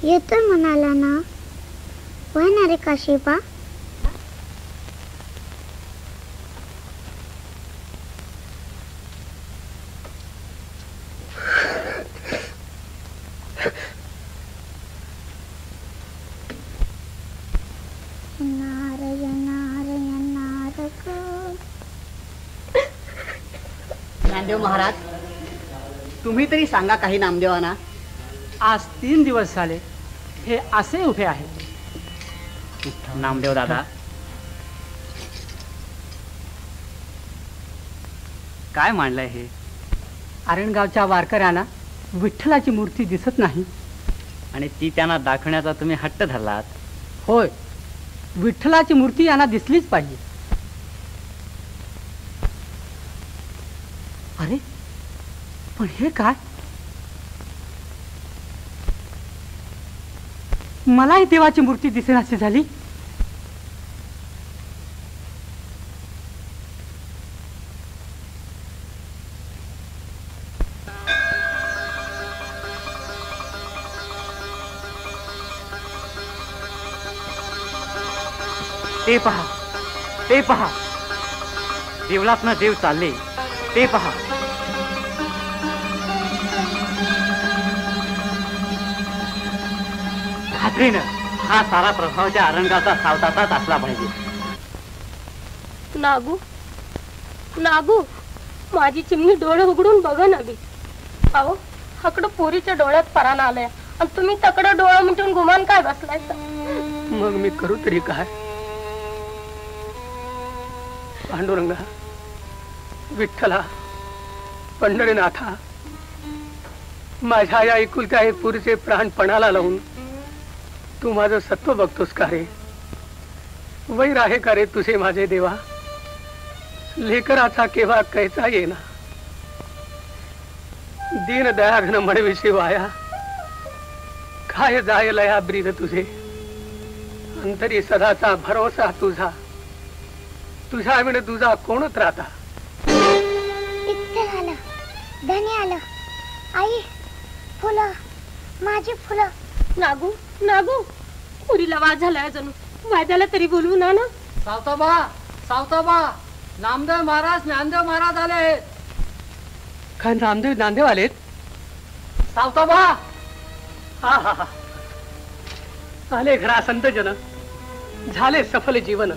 येतो म्हणाला ना. वय ना रे काशीबा. नामदेव महाराज, तुम्ही तरी सांगा काही नामदेवांना. आज 3 दिवस झाले हे असे उभे आहे. नामदेव दादा, काय मांडलंय हे? आरणगावच्या वारकऱ्यांना विठ्ठलाची मूर्ती दिसत नाही आणि ती त्यांना दाखवण्याचा तुम्ही हट्ट धरलात. होय, विठ्ठलाची मूर्ती यांना दिसलीच पाहिजे. अरे पण हे काय? मलाही देवाची मूर्ती दिसेनाशी झाली. ते पहा देवलातनं देव चालले. ते पहा. खात्रीनं हा सारा प्रभावच्या आरणगावचा सावताचाच असला पाहिजे. नागू माझी चिमणी डोळे उघडून बघा नवी. अहो हकडं पोरीच्या डोळ्यात परान आलंय आणि तुम्ही तकडं डोळं मिटून गुमान काय बसलाय. मग मी करू तरी काय? पांडुरंगा, विठ्ठला, पंढरीनाथा, माझ्या या एकुलत्या एक पुरीचे प्राण पणाला लावून तू माझं सत्व बघतोस का रे? वैर आहे का रे तुझे माझे देवा? लेकराचा केव्हा कैचा येना. दीन दयाघन म्हणविषयी वाया काय जाय लया ब्रीद तुझे. अंतरी सदाचा भरोसा तुझा. तुझ्या विण तुझा कोणच राहता. विठ्ठल आलं, धनी आलं. आई, फुलं, माझी फुलं. नागू पुरीला वाद झालाय जणू. वाद्याला तरी बोलवू ना. सावताबा, नामदेव महाराज, ज्ञानदेव महाराज आले. काय नामदेव ज्ञानदेव आलेत? सावताबा, हा हा हा, आले घरा संत जन, झाले सफल जीवन.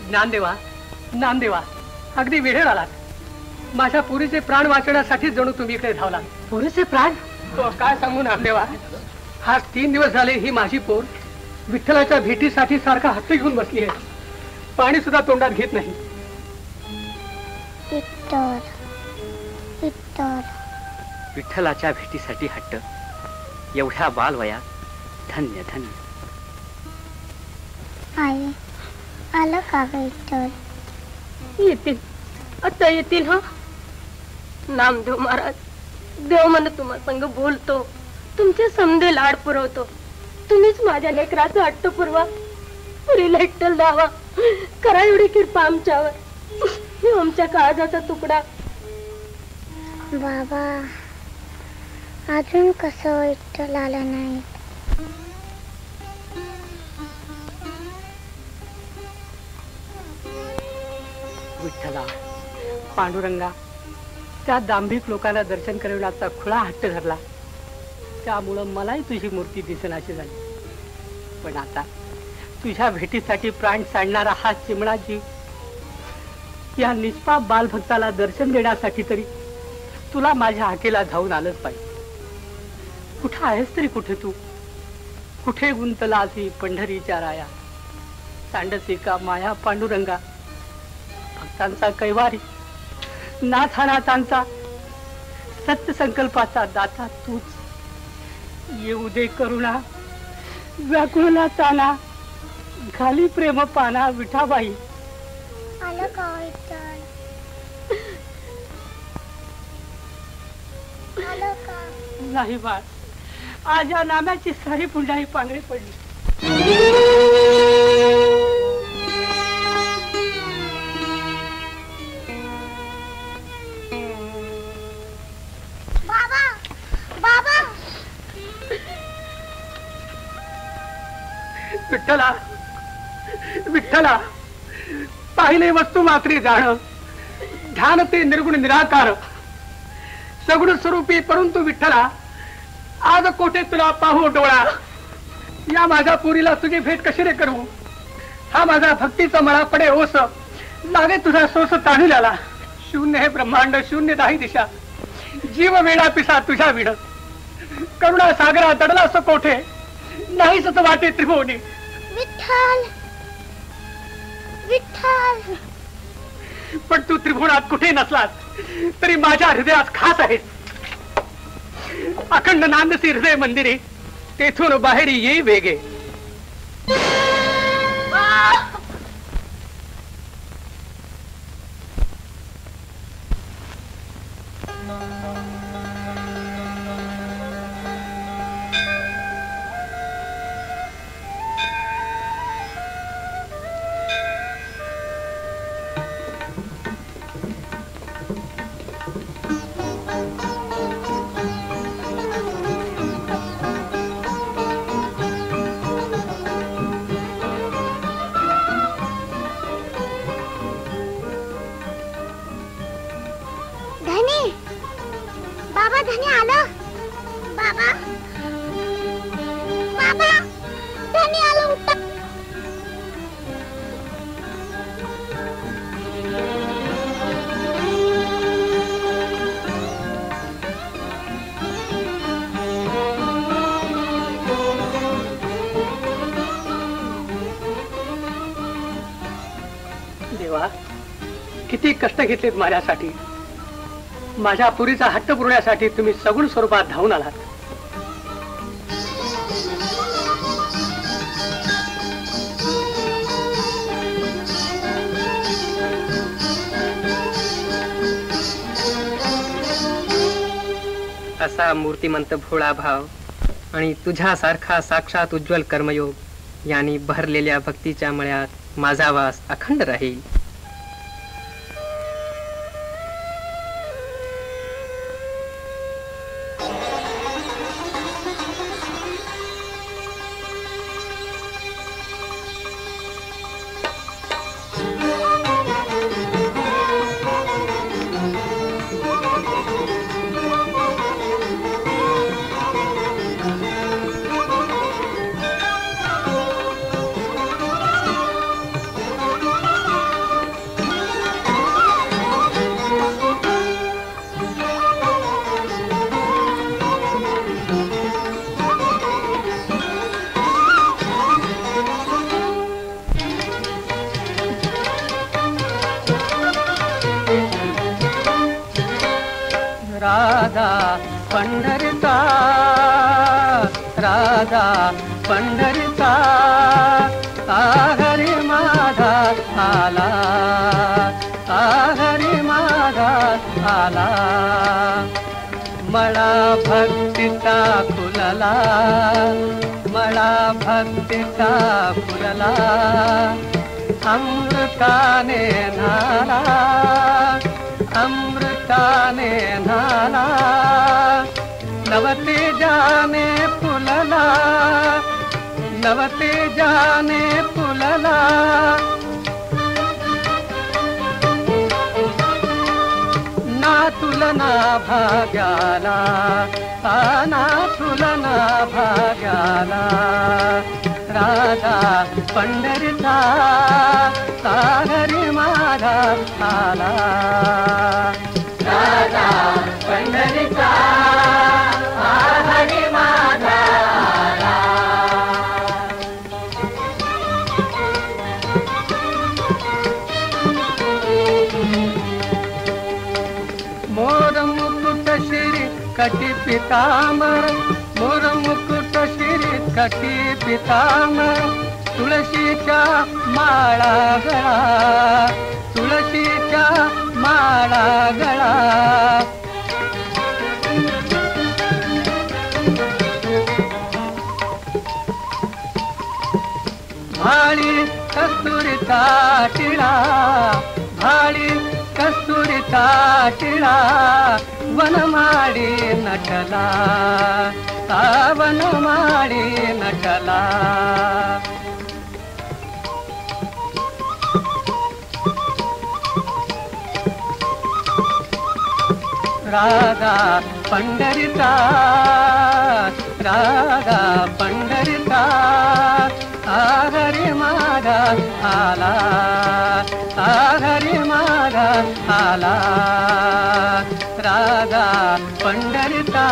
ज्ञानदेवा, नामदेवा, अगदी वेळेवर आलात. माझ्या पुरीचे प्राण वाचवण्यासाठी जणू तुम्ही इकडे धावला. पुरीचे प्राण? तो काय सांगू नामदेवा. आज 3 दिवस झाले ही माझी पोर विठ्ठलाच्या भेटीसाठी सारखा हत्ती घेऊन बसली आहे. पाणी सुद्धा तोंडात घेत नाही. विठ्ठल विठ्ठल. विठ्ठलाच्या भेटीसाठी हट्ट एवढ्या बालवयात. धन्य धन्य. आई आलं का ग विठ्ठल? येतील, आता येतील. हा नामदेव महाराज, देव मन तुम्हा संग बोलतो, तुमचे समधे लाड पुरवतो. तुम्हीच माझ्या लेकराचा हट्ट पुरवा, पुरीला विठ्ठल द्यावा. करा एवढी कृपा आमच्यावर. हे आमच्या काळजाचा तुकडा. बाबा अजून कसं विठ्ठल आला नाही? विठ्ठला, पांडुरंगा, त्या दांभिक लोकांना दर्शन करवण्याचा खुळा हट्ट धरला, त्यामुळं मलाही तुझी मूर्ती दिसेनाशी झाली. पण आता तुझ्या भेटीसाठी प्राण सांडणारा हा चिमणा जीव, या निष्पाप बालभक्ताला दर्शन देण्यासाठी तरी तुला माझ्या हाकेला धावून आलंच पाहिजे. कुठं आहेस तरी कुठे तू? कुठे गुंतलास ही पंढरीच्या राया? सांडसिका माया पांडुरंगा, भक्तांचा कैवारी, नाथानाथांचा सत्य संकल्पाचा दाता तूच. येऊ दे करुणा, व्याकुळला ताना, घाली प्रेम पाना विठाबाई. आलं का विठ्ठल? आलं का? नाही बाळ, आज या नाम्याची सारी पुंडाई पांगळी पडली. बाबा बाबा. विठ्ठला, विठ्ठला, पाहिले वस्तू मात्री जाण, ध्यान ते निर्गुण निराकार, सगुण स्वरूपी परंतु विठ्ठला, आज कोठे तुला पाहू डोळा. या माझ्या पुरीला तुझी भेट कशी रे करू? हा माझा भक्तीचा मळा पडे ओस, लागे तुझा सोस ताणूल्याला. शून्य हे ब्रह्मांड, शून्य दाही दिशा, जीव वेळा पिसा तुझ्या विड. करुणा सागरा दडला असं कोठे, नाही सत वाटे त्रिभुवनी. विठ्ठल विठ्ठल. पण तू त्रिभुवनात कुठे नसलास तरी माझ्या हृदयात खास आहेस. अखंड नांदसी हृदय मंदिरे, तेथून बाहेर येई वेगे. धनी, बाबा धनी आलं. बाबा बाबा धनी आलं. उठ. देवा, किती कष्ट घेतलेत माझ्यासाठी. माझ्या पुरीचा हट्ट पुरवण्यासाठी तुम्ही सगुण स्वरूपात धावून आलात. असा मूर्तिमंत भोळा भाव आणि तुझ्यासारखा साक्षात उज्ज्वल कर्मयोग यांनी भरलेल्या भक्तीच्या मळ्यात माझा वास अखंड राहील. राधा पंढरीचा राधा पंढरीचा हरी माझा आला हरी माझा आला मला भक्तीचा फुलला मला भक्तीचा फुलला अमृताने नाला अमृताने नाला नवते जाने फुलला नवते जाने फुलला ना तुलना भाग्याला ना तुलना भाग्याला राधा पंढरीचा हरी माझा आला राधा पंढरीचा हरी माझा आला मोर मुकुट श्री कटी पितांबर मोर मुकुट श्री कटी पितांबर तुळशीच्या माळा गळा तुळशीच्या माळा गळा भाळी कस्तुरीचा टिळा भाळी कस्तुरीचा टिळा वनमाळी नटला वनमाळी नटला राधा पंढरीचा राधा पंढरीचा हरी माझा आला हरी माझा आला राधा पंढरीचा